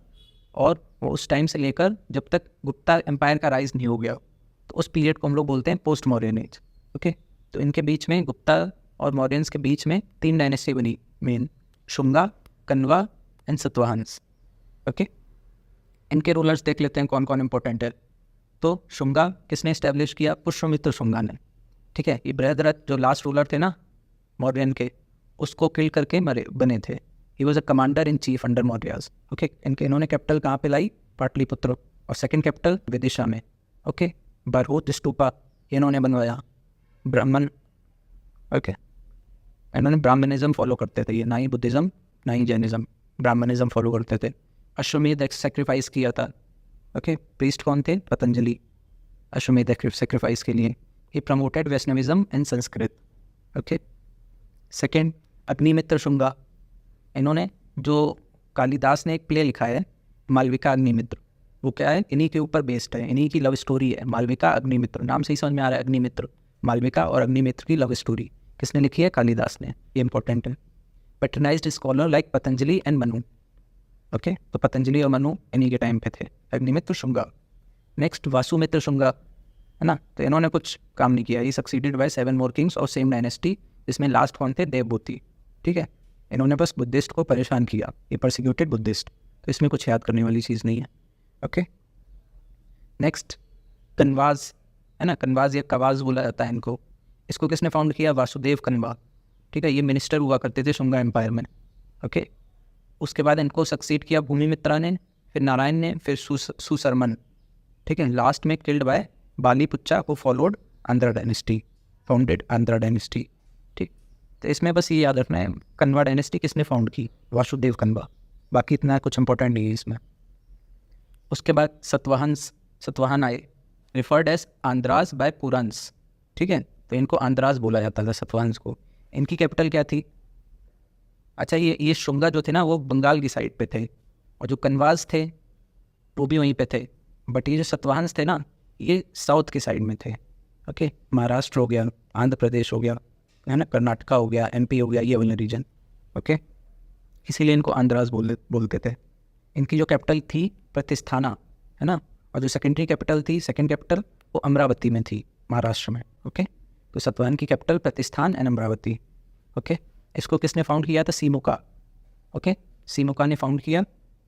और उस टाइम से लेकर जब तक गुप्ता एम्पायर का राइज नहीं हो गया, तो उस पीरियड को हम लोग बोलते हैं पोस्ट मौर्यन एज। ओके, तो इनके बीच में, गुप्ता और मौर्यंस के बीच में 3 डायनेस्टी बनी मेन, शुंगा, कन्वा एंड सतवाहंस। ओके, इनके रूलर्स देख लेते हैं कौन कौन इंपॉर्टेंट है। तो शुंगा किसने इस्टेब्लिश किया? पुष्यमित्र शुंगा ने। ठीक है, ये बृहद्रथ जो लास्ट रूलर थे ना मौर्यन के, उसको किल करके मरे बने थे। He was a commander in chief under Mauryas. Okay, इन्होंने कैपिटल कहाँ पे लाई? पाटलिपुत्र, और सेकंड कैपिटल विदिशा में। ओके, बरहुत स्तूपा इन्होंने बनवाया। ब्राह्मण, ओके, इन्होंने ब्राह्मणिज्म फॉलो करते थे, ये ना ही बुद्धिज़्म ना ही जैनिज्म, ब्राह्मणिज्म फॉलो करते थे। अश्वमेध सेक्रीफाइस किया था। ओके, प्रीस्ट कौन थे? पतंजलि, अश्वमेध सेक्रीफाइस के लिए। He promoted Vaishnavism and Sanskrit. Okay, second, Agnimitra Shunga, इन्होंने जो कालिदास ने एक प्ले लिखा है मालविका अग्निमित्र, वो क्या है? इन्हीं के ऊपर बेस्ड है, इन्हीं की लव स्टोरी है मालविका अग्निमित्र। नाम से ही समझ में आ रहा है अग्निमित्र, मालविका और अग्निमित्र की लव स्टोरी किसने लिखी है? कालिदास ने। ये इंपॉर्टेंट है। Patronised scholar like Patanjali and Manu. Okay, तो पतंजलि और मनु इन्हीं के टाइम पे थे। अग्निमित्र शुंगा। नेक्स्ट, वासुमित्र शुंगा, है ना? तो इन्होंने कुछ काम नहीं किया। He succeeded by 7 more kings और सेम डायनेस्टी, जिसमें लास्ट कौन थे? देवभूति। ठीक है, इन्होंने बस बुद्धिस्ट को परेशान किया, ये परसिक्यूटेड बुद्धिस्ट, तो इसमें कुछ याद करने वाली चीज़ नहीं है। ओके, नेक्स्ट, कन्वाज, है ना? कन्वाज या कवाज बोला जाता है इनको। इसको किसने फाउंड किया? वासुदेव कन्वा। ठीक है, ये मिनिस्टर हुआ करते थे शुंगा एम्पायर में। ओके, उसके बाद इनको सक्सीड किया भूमिमित्रा ने, फिर नारायण ने, फिर सुशर्मन। ठीक है, लास्ट में किल्ड बाय बालीपुच्चा को followed Andhra dynasty, founded Andhra dynasty. ठीक, तो इसमें बस ये याद रखना है कन्वा डायनेस्टी किसने फाउंड की? वासुदेव कन्वा। बाकी इतना कुछ इंपॉर्टेंट नहीं है इसमें। उसके बाद सतवाहन आए, referred as Andhra's bye Puranas. ठीक है, तो इनको आंध्रास बोला जाता था, सतवाहंस को। इनकी कैपिटल क्या थी? अच्छा, ये शुंगा जो थे ना वो बंगाल की साइड पे थे, और जो कन्वाज थे वो भी वहीं पे थे, बट ये जो सतवाहंस थे ना ये साउथ की साइड में थे। ओके, महाराष्ट्र हो गया, आंध्र प्रदेश हो गया, है ना, कर्नाटका हो गया, MP हो गया, ये वाला रीजन। ओके, इसीलिए इनको आंध्रास बोलते थे। इनकी जो कैपिटल थी प्रतिस्थाना, है ना, और जो सेकेंडरी कैपिटल थी, सेकेंड कैपिटल, वो अमरावती में थी, महाराष्ट्र में। ओके, तो सतवाहन की कैपिटल प्रतिस्थान एंड अमरावती। ओके, इसको किसने फाउंड किया था? सीमुका। ओके, सीमुका ने फाउंड किया।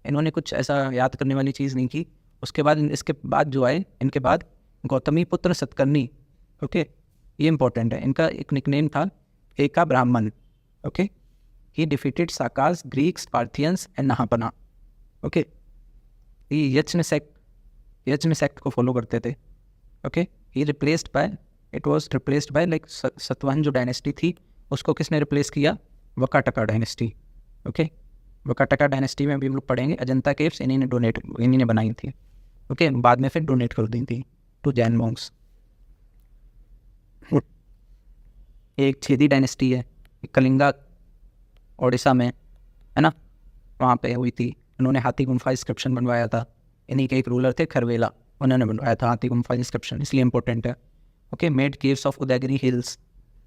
इन्होंने कुछ ऐसा याद करने वाली चीज़ नहीं की। उसके बाद इसके बाद जो आए इनके बाद गौतमी पुत्र सतकर्णी। ओके, ये इंपॉर्टेंट है। इनका एक निकनेम था Eka Brahmana. Okay, he defeated Sakas, Greeks, Parthians and Nahapana. Okay, ये यज्ञ सेक्ट को फॉलो करते थे। Okay, he replaced by, it was replaced by like Satavahana जो डायनेस्टी थी उसको किसने रिप्लेस किया? Vakataka dynasty. Okay, Vakataka dynasty में भी हम लोग पढ़ेंगे। अजंता केव्स इन्हीं ने बनाई थी। ओके, बाद में फिर डोनेट कर दी थी टू जैन मॉन्क्स। एक छेदी डायनेस्टी है, कलिंगा ओडिशा में, है ना, वहाँ पे हुई थी। उन्होंने हाथी गुम्फा इंस्क्रिप्शन बनवाया था। इन्हीं के एक रूलर थे खरवेला, उन्होंने बनवाया था हाथी गुम्फा इंस्क्रिप्शन, इसलिए इंपॉर्टेंट है। Okay, made caves of Udayagiri hills,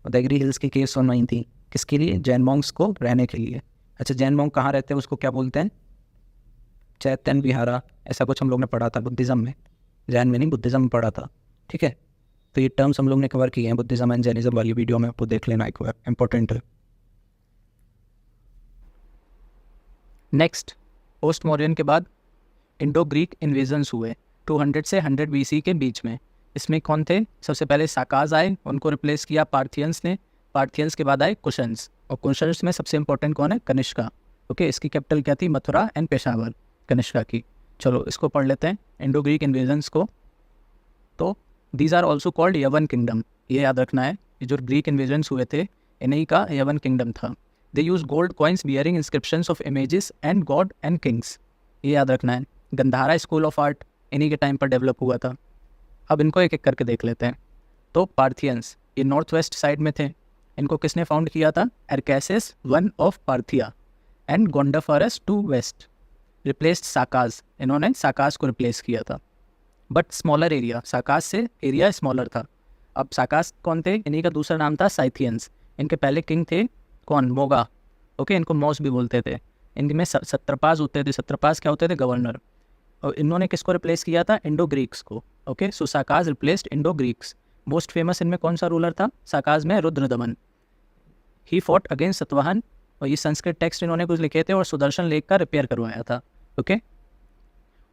Udayagiri hills की केव्स बनवाई थी किसके लिए? जैन मॉन्क्स को रहने के लिए। अच्छा, जैन मॉन्क कहाँ रहते हैं उसको क्या बोलते हैं? चैतन्य विहारा, ऐसा कुछ हम लोग ने पढ़ा था बुद्धिज़्म में, जैन में नहीं बुद्धिज़्म में पढ़ा था। ठीक है, तो ये टर्म्स हम लोग ने कवर किए हैं बुद्धिज़्म एंड जैनिज्म वाली वीडियो में, आपको देख लेना एक बार, इंपॉर्टेंट है। नेक्स्ट, पोस्ट मौर्यन के बाद इंडो ग्रीक इन्वेजन्स हुए 200 से 100 BC के बीच में। इसमें कौन थे? सबसे पहले साकाज आए, उनको रिप्लेस किया पार्थियंस ने। पार्थियंस के बाद आए कुशन्स, और कुशन्स में सबसे इंपॉर्टेंट कौन है? कनिष्का। ओके, इसकी कैपिटल क्या थी? मथुरा एंड पेशावर, कनिष्का की। चलो इसको पढ़ लेते हैं, इंडो ग्रीक इन्वेजन्स को। तो दीज आर ऑल्सो कॉल्ड यवन किंगडम, ये याद रखना है, ये जो ग्रीक इन्वेजन्स हुए थे इन्हीं का यवन किंगडम था। They use gold coins bearing inscriptions of images and god and kings, ये याद रखना है। गंधारा स्कूल ऑफ आर्ट इन्हीं के टाइम पर डेवलप हुआ था। अब इनको एक एक करके देख लेते हैं। तो पार्थियंस, ये नॉर्थ वेस्ट साइड में थे। इनको किसने फाउंड किया था? Arsaces one of Parthia and Gondophares to west replaced Sakas, इन्होंने साकाज को रिप्लेस किया था, बट स्मॉलर एरिया, साकाज से एरिया स्मॉलर था। अब साकाज कौन थे? इन्हीं का दूसरा नाम था साइथियंस। इनके पहले किंग थे कौन? मोगा। ओके, इनको मॉस भी बोलते थे। इनमें सत्रपास होते थे, सत्रपास क्या होते थे? गवर्नर। और इन्होंने किसको रिप्लेस किया था? इंडो ग्रीक्स को। Okay, so Sakas replaced Indo Greeks. Most famous इनमें कौन सा रूलर था साकाज में? Rudradaman. He fought against Satavahana, और ये संस्कृत टेक्स्ट इन्होंने कुछ लिखे थे और सुदर्शन लेक का रिपेयर करवाया था। ओके,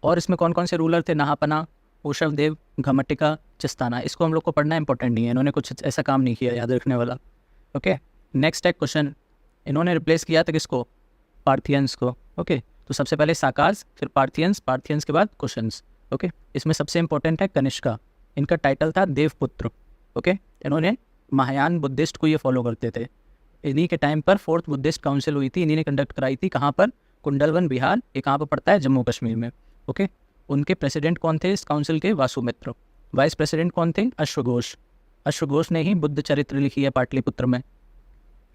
और इसमें कौन कौन से रूलर थे? नहापना, ओशवदेव, घमटिका, चिस्ताना। इसको हम लोग को पढ़ना इंपॉर्टेंट नहीं है, इन्होंने कुछ ऐसा काम नहीं किया याद रखने वाला। ओके, नेक्स्ट है क्वेश्चन, इन्होंने रिप्लेस किया था किसको? पार्थियंस को। ओके, तो सबसे पहले साकाज, फिर पार्थियंस, पार्थियंस के बाद कुशन्स। ओके, इसमें सबसे इंपॉर्टेंट है कनिष्का, इनका टाइटल था देवपुत्र। ओके, इन्होंने महायान बुद्धिस्ट को ये फॉलो करते थे। इन्हीं के टाइम पर 4th बुद्धिस्ट काउंसिल हुई थी, इन्हीं ने कंडक्ट कराई थी। कहाँ पर? कुंडलवन बिहार, ये कहाँ पर पड़ता है? जम्मू कश्मीर में। ओके, उनके प्रेसिडेंट कौन थे इस काउंसिल के? वासुमित्र। वाइस प्रेसिडेंट कौन थे? अश्वघोष। अश्वघोष ने ही बुद्ध चरित्र लिखी है पाटलिपुत्र में।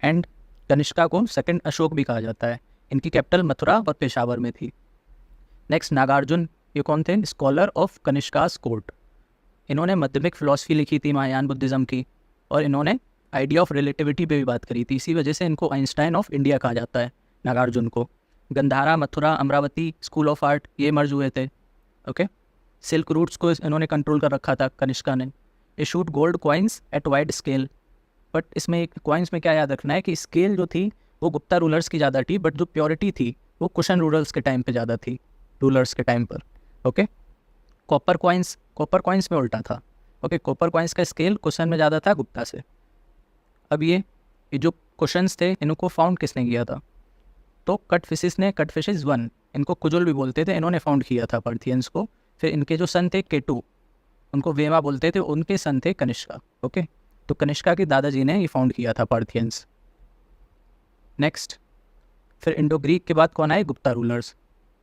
एंड कनिष्का को सेकंड अशोक भी कहा जाता है। इनकी कैपिटल मथुरा और पेशावर में थी। नेक्स्ट, नागार्जुन, ये कौन थे? Scholar of Kanishka's court. इन्होंने माध्यमिक फिलॉसफी लिखी थी महायान बुद्धिज़्म की, और इन्होंने आइडिया ऑफ रिलेटिविटी पे भी बात करी थी। इसी वजह से इनको आइंस्टाइन ऑफ इंडिया कहा जाता है, नागार्जुन को। Gandhara, Mathura, Amravati school of art ये मर्ज हुए थे। ओके, सिल्क रूट्स को इन्होंने कंट्रोल कर रखा था कनिष्का ने। Issued gold coins at wide scale, but इसमें एक कॉइन्स में क्या याद रखना है कि स्केल जो थी वो गुप्ता रूलर्स की ज़्यादा थी, बट जो प्योरिटी थी वो कुशन रूलर्स के टाइम पे ज़्यादा थी, रूलर्स के टाइम पर। ओके, कॉपर कॉइन्स में उल्टा था। ओके, कॉपर कॉइन्स का स्केल कुशन में ज़्यादा था गुप्ता से। अब ये जो कुशन्स थे इनको फाउंड किसने किया था? तो कटफिशिस ने, कटफिशिस 1, इनको कुजुल भी बोलते थे, इन्होंने फाउंड किया था पार्थियंस को। फिर इनके जो सन थे केटू, उनको वेमा बोलते थे, उनके सन थे कनिष्का। ओके, तो कनिष्का के दादाजी ने ये फाउंड किया था पार्थियंस। नेक्स्ट, फिर इंडो ग्रीक के बाद कौन आए? गुप्ता रूलर्स।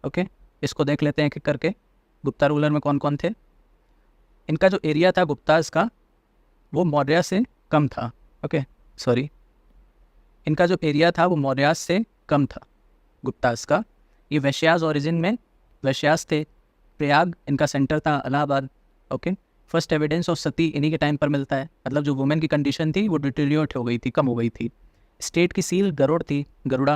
ओके, इसको देख लेते हैं एक एक करके। गुप्ता रूलर में कौन कौन थे? इनका जो एरिया था गुप्तास का वो मौर्य से कम था। ओके, सॉरी, इनका जो एरिया था वो मौर्यास से कम था गुप्तास का। ये वैश्यास ओरिजिन में वैश्यास थे। प्रयाग इनका सेंटर था, Allahabad. Okay, first evidence of sati इन्हीं के टाइम पर मिलता है, मतलब जो वुमेन की कंडीशन थी वो डिटेरियोरेट हो गई थी, कम हो गई थी। स्टेट की सील गरुड़ थी, गरुड़ा।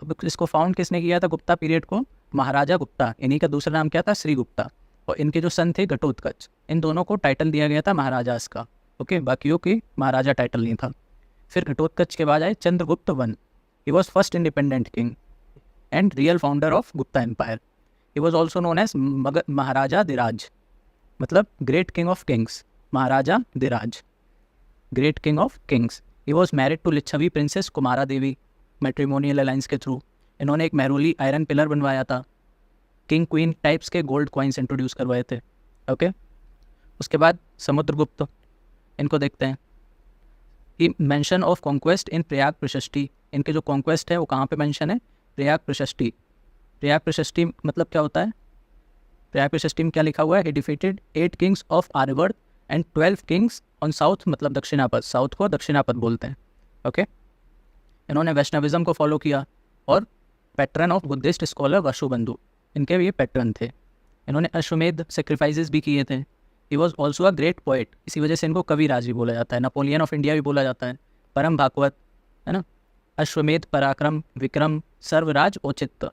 अब इसको फाउंड किसने किया था गुप्ता पीरियड को? महाराजा गुप्ता, इन्हीं का दूसरा नाम क्या था? श्री गुप्ता। और इनके जो सन थे घटोत्कच, इन दोनों को टाइटल दिया गया था महाराजास का। ओके, बाकियों की महाराजा टाइटल नहीं था। फिर घटोत्कच के बाद आए Chandragupta 1। He was first independent king and real founder of Gupta empire. He was also known as Maharajadhiraja, मतलब great king of kings, Maharajadhiraja, great king of kings. He was married to Lichchhavi princess Kumaradevi, matrimonial alliance के through. इन्होंने एक Mehrauli iron pillar बनवाया था। King queen types के gold coins introduce करवाए थे। Okay, उसके बाद समुद्रगुप्त, इनको देखते हैं। ये मेंशन ऑफ कॉन्क्वेस्ट इन प्रयाग प्रशस्ति, इनके जो कॉन्क्वेस्ट है वो कहाँ पे मेंशन है? प्रयाग प्रशस्ति। प्रयाग प्रशस्ति मतलब क्या होता है? प्रयाग प्रशस्ति में क्या लिखा हुआ है? He defeated 8 kings of Aryavarta and 12 kings on south, मतलब दक्षिणापद, साउथ को दक्षिणापद बोलते हैं। ओके, इन्होंने वैष्णविज्म को फॉलो किया और pattern of Buddhist scholar Vasubandhu, इनके ये पैटर्न थे। इन्होंने अश्वमेध सेक्रीफाइसेस भी किए थे। He was also a great poet, इसी वजह से इनको कविराज भी बोला जाता है, नेपोलियन ऑफ इंडिया भी बोला जाता है, परम भागवत, है ना, अश्वमेध पराक्रम विक्रम सर्वराज औचित्य।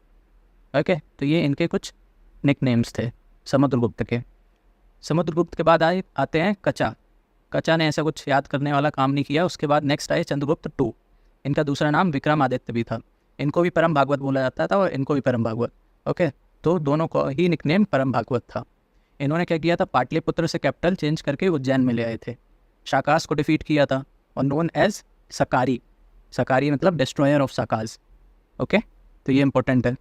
ओके, तो ये इनके कुछ निक नेम्स थे समुद्रगुप्त के। समुद्रगुप्त के बाद आते हैं कचा। कचा ने ऐसा कुछ याद करने वाला काम नहीं किया। उसके बाद नेक्स्ट आए चंद्रगुप्त टू। इनका दूसरा नाम विक्रमादित्य भी था। इनको भी परम भागवत बोला जाता था और इनको भी परम भागवत। ओके, तो दोनों को ही निकनेम परम भागवत था। इन्होंने क्या किया था, पाटलिपुत्र से कैपिटल चेंज करके उज्जैन में ले आए थे। शाकास को डिफीट किया था और नोन एज सकारी। सकारी मतलब डिस्ट्रॉयर ऑफ साकाज। ओके, तो ये इंपॉर्टेंट है।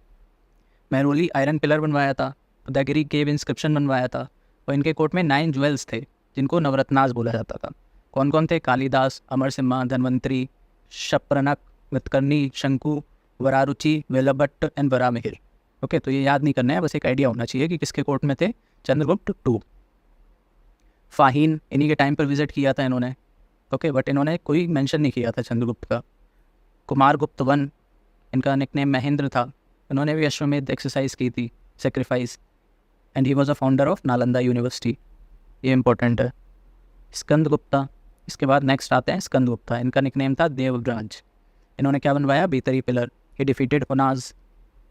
महरौली आयरन पिलर बनवाया था, उदयगिरी केव इंस्क्रिप्शन बनवाया था, और इनके कोर्ट में 9 ज्वेल्स थे जिनको नवरत्नास बोला जाता था। कौन कौन थे, कालिदास, अमर सिम्हा, धन्वंतरी, शप्रनक, वितकर्णी, शंकु, वरारुचि, वेलभट्ट एंड वरामिहिर। ओके, तो ये याद नहीं करना है, बस एक आइडिया होना चाहिए कि किसके कोर्ट में थे चंद्रगुप्त टू। फाहीन इन्हीं के टाइम पर विजिट किया था इन्होंने। ओके, बट इन्होंने कोई मेंशन नहीं किया था चंद्रगुप्त का। कुमारगुप्त वन, इनका निकनेम महेंद्र था। इन्होंने भी अश्वमेध एक्सरसाइज की थी, sacrifice, and he was a founder of Nalanda university. ये इंपॉर्टेंट है। स्कंदगुप्ता, इसके बाद नेक्स्ट आते हैं स्कंदगुप्ता। इनका निकनेम था देवव्राज। इन्होंने क्या बनवाया, भीतरी पिलर। ही डिफीटेड हुनाज,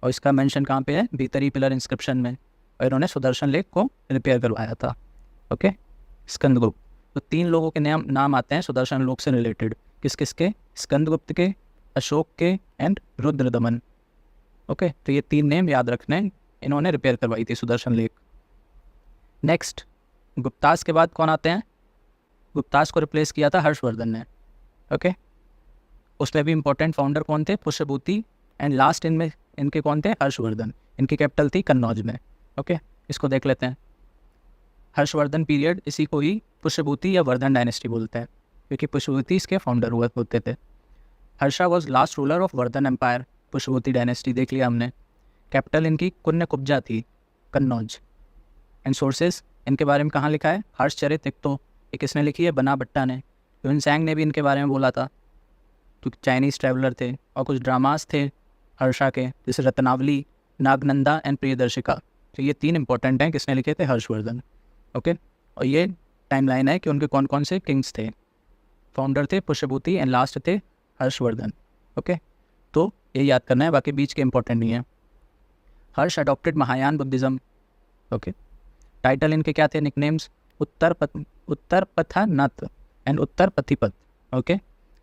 और इसका मेंशन कहाँ पे है, भीतरी पिलर इंस्क्रिप्शन में। और इन्होंने सुदर्शन लेक को रिपेयर करवाया था। ओके, स्कंदगुप्त। तो 3 लोगों के नाम आते हैं सुदर्शन लोक से रिलेटेड। किस किस के, स्कंदगुप्त के, अशोक के एंड रुद्रदमन। ओके, तो ये 3 नेम याद रखने हैं। इन्होंने रिपेयर करवाई थी सुदर्शन लेक। नेक्स्ट, गुप्तास के बाद कौन आते हैं, गुप्तास को रिप्लेस किया था हर्षवर्धन ने। ओके, उसमें भी इंपॉर्टेंट फाउंडर कौन थे, पुष्यभूति, एंड लास्ट इनमें इनके कौन थे, हर्षवर्धन। इनकी कैपिटल थी कन्नौज में। ओके, इसको देख लेते हैं। हर्षवर्धन पीरियड, इसी को ही पुष्यभूति या वर्धन डायनेस्टी बोलते हैं, क्योंकि पुष्यभूति इसके फाउंडर हुए होते थे। Harsha was last ruler of Vardhan empire. Pushyabhuti dynasty देख लिया हमने। कैपिटल इनकी कुन्य कुब्जा थी, कन्नौज। एंड सोर्सेज इनके बारे में कहाँ लिखा है, हर्षचरित। एक तो ये किसने लिखी है, बना भट्टा ने। ह्यून ने भी इनके बारे में बोला था, क्योंकि चाइनीज़ ट्रैवलर थे। और कुछ ड्रामास थे हर्षा के, जैसे रत्नावली, नागनंदा एंड प्रियदर्शिका। तो ये 3 इंपॉर्टेंट हैं, किसने लिखे थे, हर्षवर्धन। ओके, और ये टाइमलाइन है कि उनके कौन कौन से किंग्स थे। फाउंडर थे पुष्यभूति एंड लास्ट थे हर्षवर्धन। ओके, तो ये याद करना है, बाकी बीच के इंपॉर्टेंट नहीं है। Harsha adopted Mahayana Buddhism. Okay, title इनके क्या थे, nicknames, Uttarapathanatha and Uttarapathapati. Okay,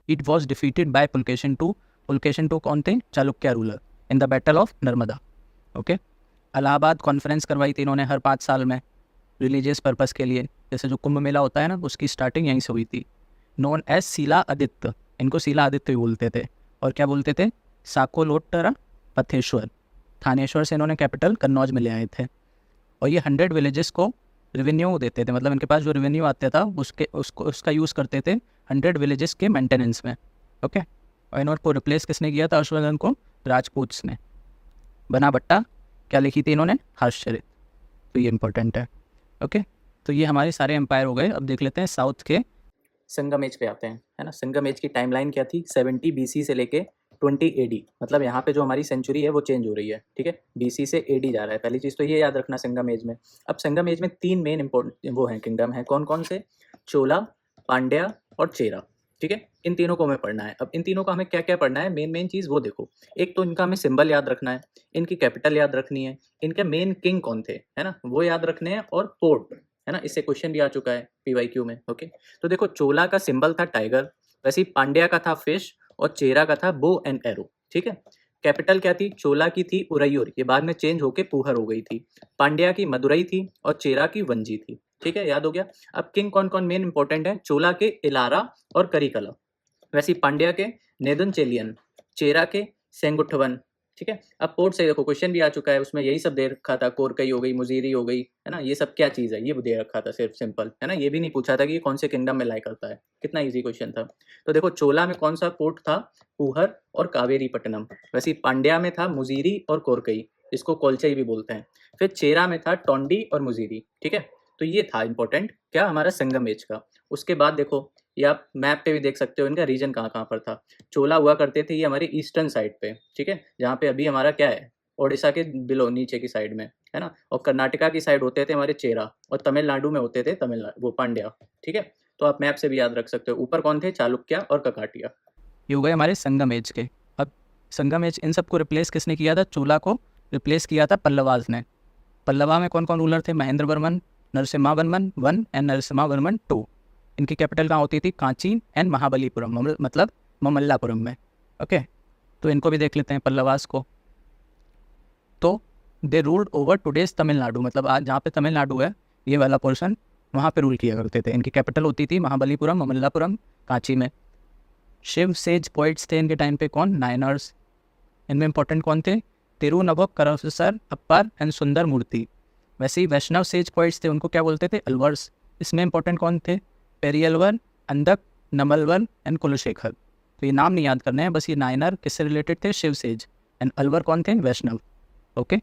it was defeated by Pulakeshin two. Pulakeshin two कौन थे, Chalukya ruler, in the battle of Narmada. Okay, Allahabad conference करवाई थी इन्होंने हर 5 साल में, रिलीजियस पर्पस के लिए। जैसे जो कुंभ मेला होता है ना, उसकी स्टार्टिंग यहीं से हुई थी। नोन एज शिला आदित्य, इनको शिला आदित्य भी बोलते थे। और क्या बोलते थे, साकोलोट्टरा पथेश्वर। थानेश्वर से इन्होंने कैपिटल कन्नौज में ले आए थे। और ये 100 विलेजेस को रेवेन्यू देते थे, मतलब इनके पास जो रेवेन्यू आता था उसका यूज़ करते थे 100 विलेजेस के मेंटेनेंस में। ओके, और इन्होंने को रिप्लेस किसने किया था, हर्षवर्धन को राजपूत्स ने। बना भट्टा क्या लिखी थी इन्होंने, हर्षचरित। तो ये इंपॉर्टेंट है। ओके, तो ये हमारे सारे एम्पायर हो गए। अब देख लेते हैं साउथ के संगम एज पे आते हैं, है ना। संगम एज की टाइमलाइन क्या थी, 70 BC से लेके 20 AD। मतलब यहाँ पे जो हमारी सेंचुरी है वो चेंज हो रही है, ठीक है। BC से AD जा रहा है, पहली चीज़ तो ये याद रखना संगम एज में। अब संगम एज में 3 मेन इंपॉर्टेंट वो हैं किंगडम है, कौन कौन से, चोला, पांड्या और चेरा, ठीक है। इन तीनों को हमें पढ़ना है। अब इन तीनों का हमें क्या क्या पढ़ना है, मेन चीज़ वो देखो। एक तो इनका हमें सिंबल याद रखना है, इनकी कैपिटल याद रखनी है, इनके मेन किंग कौन थे, है ना, वो याद रखने हैं, और पोर्ट, है ना। इससे क्वेश्चन भी आ चुका है PYQ में। ओके, तो देखो चोला का सिंबल था टाइगर, वैसे ही पांड्या का था फिश, और चेरा का था बो एंड एरो, ठीक है। कैपिटल क्या थी, चोला की थी उरैयूर, ये बाद में चेंज होके पूहर हो गई थी। पांड्या की मदुरई थी, और चेरा की वंजी थी, ठीक है, याद हो गया। अब किंग कौन कौन मेन इंपॉर्टेंट है, चोला के इलारा और करिकला, वैसे ही पांड्या के नेदुनचेलियन, चेरा के सेंगुट्टवन, ठीक है। अब पोर्ट से देखो क्वेश्चन भी आ चुका है, उसमें यही सब दे रखा था, कोरकई हो गई, मुजीरी हो गई, है ना। ये सब क्या चीज़ है, ये दे रखा था सिर्फ सिंपल, है ना। ये भी नहीं पूछा था कि कौन से किंगडम में लाई करता है, कितना इजी क्वेश्चन था। तो देखो चोला में कौन सा पोर्ट था, पूहर और कावेरी पट्टनम। वैसे ही पांड्या में था मुजीरी और कोरकई, इसको कोलचई भी बोलते हैं। फिर चेरा में था टोंडी और मुजीरी, ठीक है। तो ये था इंपॉर्टेंट क्या, हमारा संगम एज का। उसके बाद देखो, ये आप मैप पे भी देख सकते हो इनका रीजन कहाँ कहाँ पर था। चोला हुआ करते थे ये हमारे ईस्टर्न साइड पे, ठीक है, जहाँ पे अभी हमारा क्या है, ओडिशा के बिलो नीचे की साइड में, है ना। और कर्नाटका की साइड होते थे हमारे चेरा, और तमिलनाडु में होते थे तमिलनाडु वो पांड्या, ठीक है। तो आप मैप से भी याद रख सकते हो। ऊपर कौन थे? चालुक्य और ककाटिया। ये हो गए हमारे संगम एज के। अब संगम एज इन सबको रिप्लेस किसने किया था? चोला को रिप्लेस किया था पल्लवाज ने। पल्लवा में कौन कौन रूलर थे? महेंद्र वर्मन, नरसिम्हावर्मन 1 एंड नरसिम्हावर्मन 2। इनकी कैपिटल कहाँ होती थी? कांची एंड महाबलीपुरम, मतलब ममल्लापुरम में। ओके, तो इनको भी देख लेते हैं पल्लवास को। तो दे रूल्ड ओवर टुडेज तमिलनाडु, मतलब आज जहाँ पे तमिलनाडु है ये वाला पोर्शन, वहाँ पे रूल किया करते थे। इनकी कैपिटल होती थी महाबलीपुरम, ममल्लापुरम, कांची में। शिव सेज पोइट्स थे इनके टाइम पे कौन? नायनर्स। इनमें इंपॉर्टेंट कौन थे? तिरुनवक्करसर अप्पर एंड सुंदर मूर्ति। वैसे ही वैष्णव सेज पोइट्स थे, उनको क्या बोलते थे? अलवर्स। इसमें इंपॉर्टेंट कौन थे? पेरियलवर, अंधक, नमलवर एंड कुलशेखर। तो ये नाम नहीं याद करने हैं, बस ये नायनर किससे रिलेटेड थे? शिव सेज। एंड अलवर कौन थे? Vaishnava. Okay.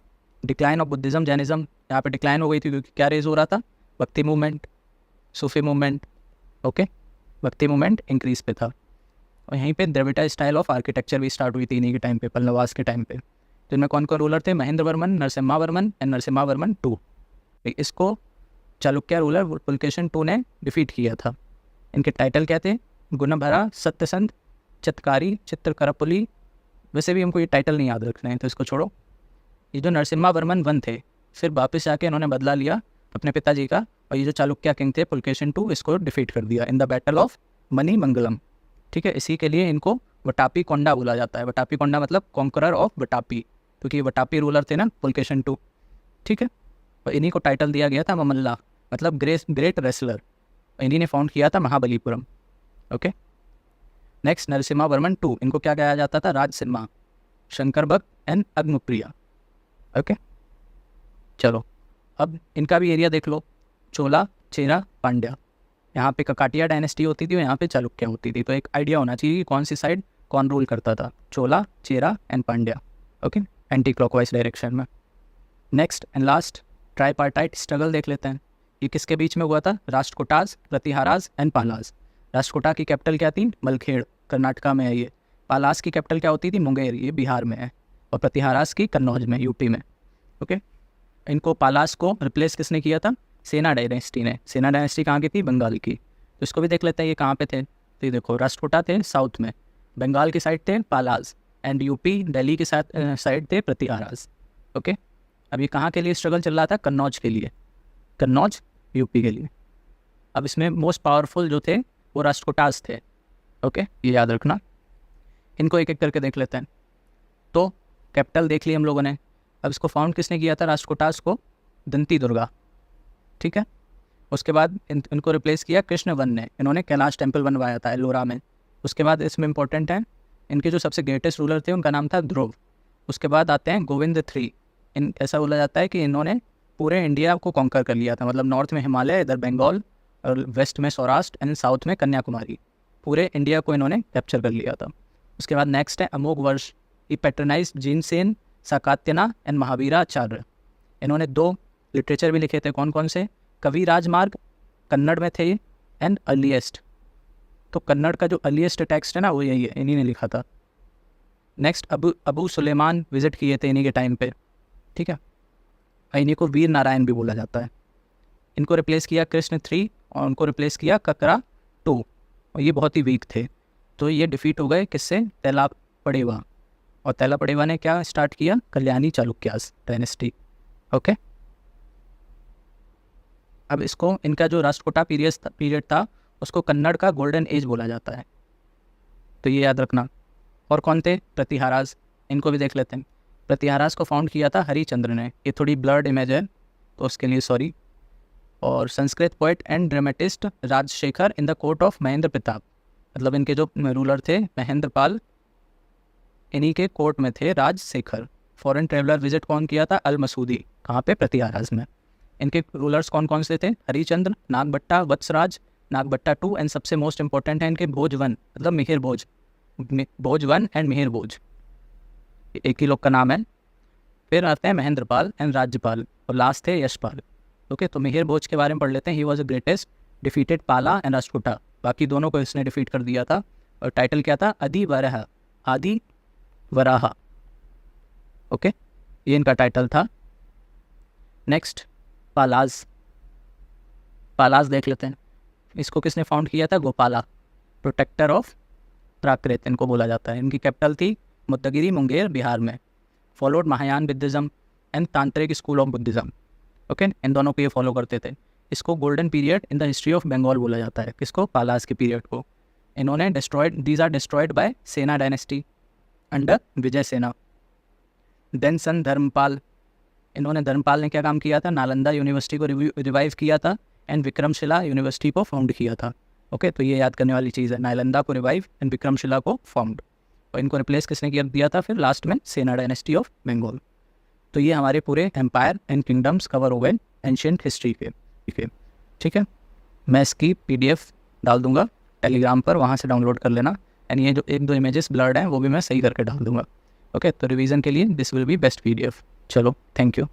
Decline of Buddhism, Jainism, यहाँ पे डिक्लाइन हो गई थी क्योंकि क्या रेज हो रहा था? भक्ति मूवमेंट, सूफी मूवमेंट। ओके, भक्ति मूवमेंट इंक्रीज पे था। और यहीं पे द्रविड़ स्टाइल ऑफ आर्किटेक्चर भी स्टार्ट हुई थी इन्हीं के टाइम पे, पल्लवास के टाइम पे। तो इनमें कौन कौन रूलर थे? महेंद्र वर्मन, नरसिम्हावर्मन एंड नरसिम्हावर्मन 2। इसको चालुक्य रूलर पुलकेशन 2 ने डिफीट किया था। इनके टाइटल क्या थे? गुणभरा, सत्यसंध, चितकारी, चित्रकरपुली। वैसे भी हमको ये टाइटल नहीं याद रखना है तो इसको छोड़ो। ये जो नरसिम्हावर्मन 1 थे, फिर वापस जाके इन्होंने बदला लिया अपने पिताजी का, और ये जो चालुक्य किंग थे पुलकेशन 2, इसको डिफीट कर दिया इन द बैटल ऑफ मणिमंगलम। ठीक है, इसी के लिए इनको वटापी कोंडा बोला जाता है। वटापी कोंडा मतलब कॉन्करर ऑफ वटापी, क्योंकि ये वटापी रूलर थे ना पुलकेशन 2। ठीक है, और इन्हीं को टाइटल दिया गया था ममल्ला, मतलब ग्रेट रेसलर। इन्हीं ने फाउंड किया था महाबलीपुरम। ओके, नेक्स्ट नरसिम्हावर्मन 2, इनको क्या कहा जाता था? राज सिम्हा, शंकर भक्त एंड अग्निप्रिया। ओके, चलो अब इनका भी एरिया देख लो। चोला, चेरा, पांड्या। यहाँ पे ककाटिया डायनेस्टी होती थी और यहाँ पे चालुक्य होती थी। तो एक आइडिया होना चाहिए कि कौन सी साइड कौन रूल करता था। Chola, Chera and Pandya. Okay, anticlockwise direction में। Next and last tripartite struggle देख लेते हैं। ये किसके बीच में हुआ था? राष्ट्रकूटाज, प्रतिहाराज एंड पालाज। राष्ट्रकूटा की कैपिटल क्या थी? मलखेड़, कर्नाटका में है ये। पालास की कैपिटल क्या होती थी? मुंगेर, ये बिहार में है। और प्रतिहाराज की कन्नौज में, यूपी में। ओके, इनको पालास को रिप्लेस किसने किया था? सेना डायनेस्टी ने। सेना डायनेस्टी कहाँ की थी? बंगाल की। तो इसको भी देख लेते हैं ये कहाँ पे थे। तो ये देखो, राष्ट्रकूटा थे साउथ में, बंगाल की साइड थे पालाज, एंड यूपी दिल्ली के साथ साइड थे प्रतिहाराज। ओके, अब ये कहाँ के लिए स्ट्रगल चल रहा था? कन्नौज के लिए। कन्नौज यूपी के लिए। अब इसमें मोस्ट पावरफुल जो थे वो राष्ट्रकूटाज थे। ओके, ये याद रखना। इनको एक एक करके देख लेते हैं। तो कैपिटल देख ली हम लोगों ने। अब इसको फाउंड किसने किया था? राष्ट्रकूटाज को दंती दुर्गा। ठीक है, उसके बाद इनको रिप्लेस किया कृष्ण वन ने। इन्होंने कैलाश टेम्पल बनवाया था एलोरा में। उसके बाद इसमें इंपॉर्टेंट है, इनके जो सबसे ग्रेटेस्ट रूलर थे उनका नाम था ध्रुव। उसके बाद आते हैं गोविंद 3। ऐसा बोला जाता है कि इन्होंने पूरे इंडिया को कॉन्कर कर लिया था, मतलब नॉर्थ में हिमालय, इधर बंगाल, और वेस्ट में सौराष्ट्र एंड साउथ में कन्याकुमारी। पूरे इंडिया को इन्होंने कैप्चर कर लिया था। उसके बाद नेक्स्ट है अमोघ वर्ष। ये पैट्रनाइज जीनसेन, साकात्यना एंड महावीराचार्य। इन्होंने 2 लिटरेचर भी लिखे थे। कौन कौन से? कवि राजमार्ग, कन्नड़ में थे, एंड अर्लीस्ट। तो कन्नड़ का जो अर्लीस्ट टेक्स्ट है ना वो यही है, इन्हीं ने लिखा था। नेक्स्ट अबू सुलेमान विजिट किए थे इन्हीं के टाइम पे। ठीक है, इन्हीं को वीर नारायण भी बोला जाता है। इनको रिप्लेस किया कृष्ण 3 और उनको रिप्लेस किया ककरा 2, और ये बहुत ही वीक थे। तो ये डिफीट हो गए किससे? तेलापड़ेवा। और तेलापड़ेवा ने क्या स्टार्ट किया? कल्याणी चालुक्यास डायनेस्टी। ओके, अब इसको इनका जो राष्ट्रकूटा पीरियड था उसको कन्नड़ का गोल्डन एज बोला जाता है, तो ये याद रखना। और कौन थे? प्रतिहाराज। इनको भी देख लेते हैं। प्रतिहाराज को फाउंड किया था हरिचंद्र ने। ये थोड़ी ब्लर्ड इमेज है तो उसके लिए सॉरी। और Sanskrit poet and dramatist Rajashekhar in the court of Mahendra Pratap, मतलब इनके जो रूलर थे महेंद्र पाल, इन्हीं के कोर्ट में थे राजशेखर। फॉरेन ट्रेवलर विजिट कौन किया था? अल मसूदी। कहाँ पे? प्रतिहाराज में। इनके रूलर्स कौन कौन से थे? हरिचंद्र, नागभट्टा, वत्सराज, नागभट्टा 2, एंड सबसे मोस्ट इंपॉर्टेंट है इनके भोज 1, मतलब मिहिर भोज। भोज 1 एंड मिहिर भोज, एक ही लोग का नाम है। फिर आते हैं महेंद्रपाल एंड राज्यपाल, और लास्ट थे यशपाल। ओके, तो मिहिर भोज के बारे में पढ़ लेते हैं। ही वॉज द ग्रेटेस्ट, डिफीटेड पाला एंड राष्ट्रकूटा। बाकी दोनों को इसने डिफीट कर दिया था। और टाइटल क्या था? आदि वराहा। आदि वराहा। ओके, ये इनका टाइटल था। नेक्स्ट पालाज, पालाज देख लेते हैं। इसको किसने फाउंड किया था? गोपाला, प्रोटेक्टर ऑफ प्राकृत इनको बोला जाता है। इनकी कैपिटल थी मुद्दगिरी, मुंगेर, बिहार में। Followed Mahayana Buddhism and tantric school of Buddhism. Okay, इन दोनों को ये फॉलो करते थे। इसको golden period in the history of Bengal बोला जाता है। किसको? पालाज के पीरियड को। इन्होंने destroyed, these are destroyed by Sena dynasty under Vijay Sena. Then सन धर्मपाल, इन्होंने, धर्मपाल ने क्या काम किया था? नालंदा यूनिवर्सिटी को रिवाइव किया था एंड विक्रमशिला यूनिवर्सिटी को फाउंड किया था। ओके, तो ये याद करने वाली चीज़ है, नालंदा को रिवाइव एंड विक्रमशिला को फाउंड। और इनको रिप्लेस किसने किया दिया था फिर लास्ट में? सेना डायनेस्टी ऑफ बंगाल। तो ये हमारे पूरे एम्पायर एंड किंगडम्स कवर हो गए एंशिएंट हिस्ट्री के। ठीक है, मैं इसकी PDF डाल दूंगा टेलीग्राम पर, वहाँ से डाउनलोड कर लेना। एंड ये जो 1-2 इमेजेस ब्लर्ड हैं वो भी मैं सही करके डाल दूंगा। ओके, तो रिवीजन के लिए this will be best PDF। चलो, थैंक यू।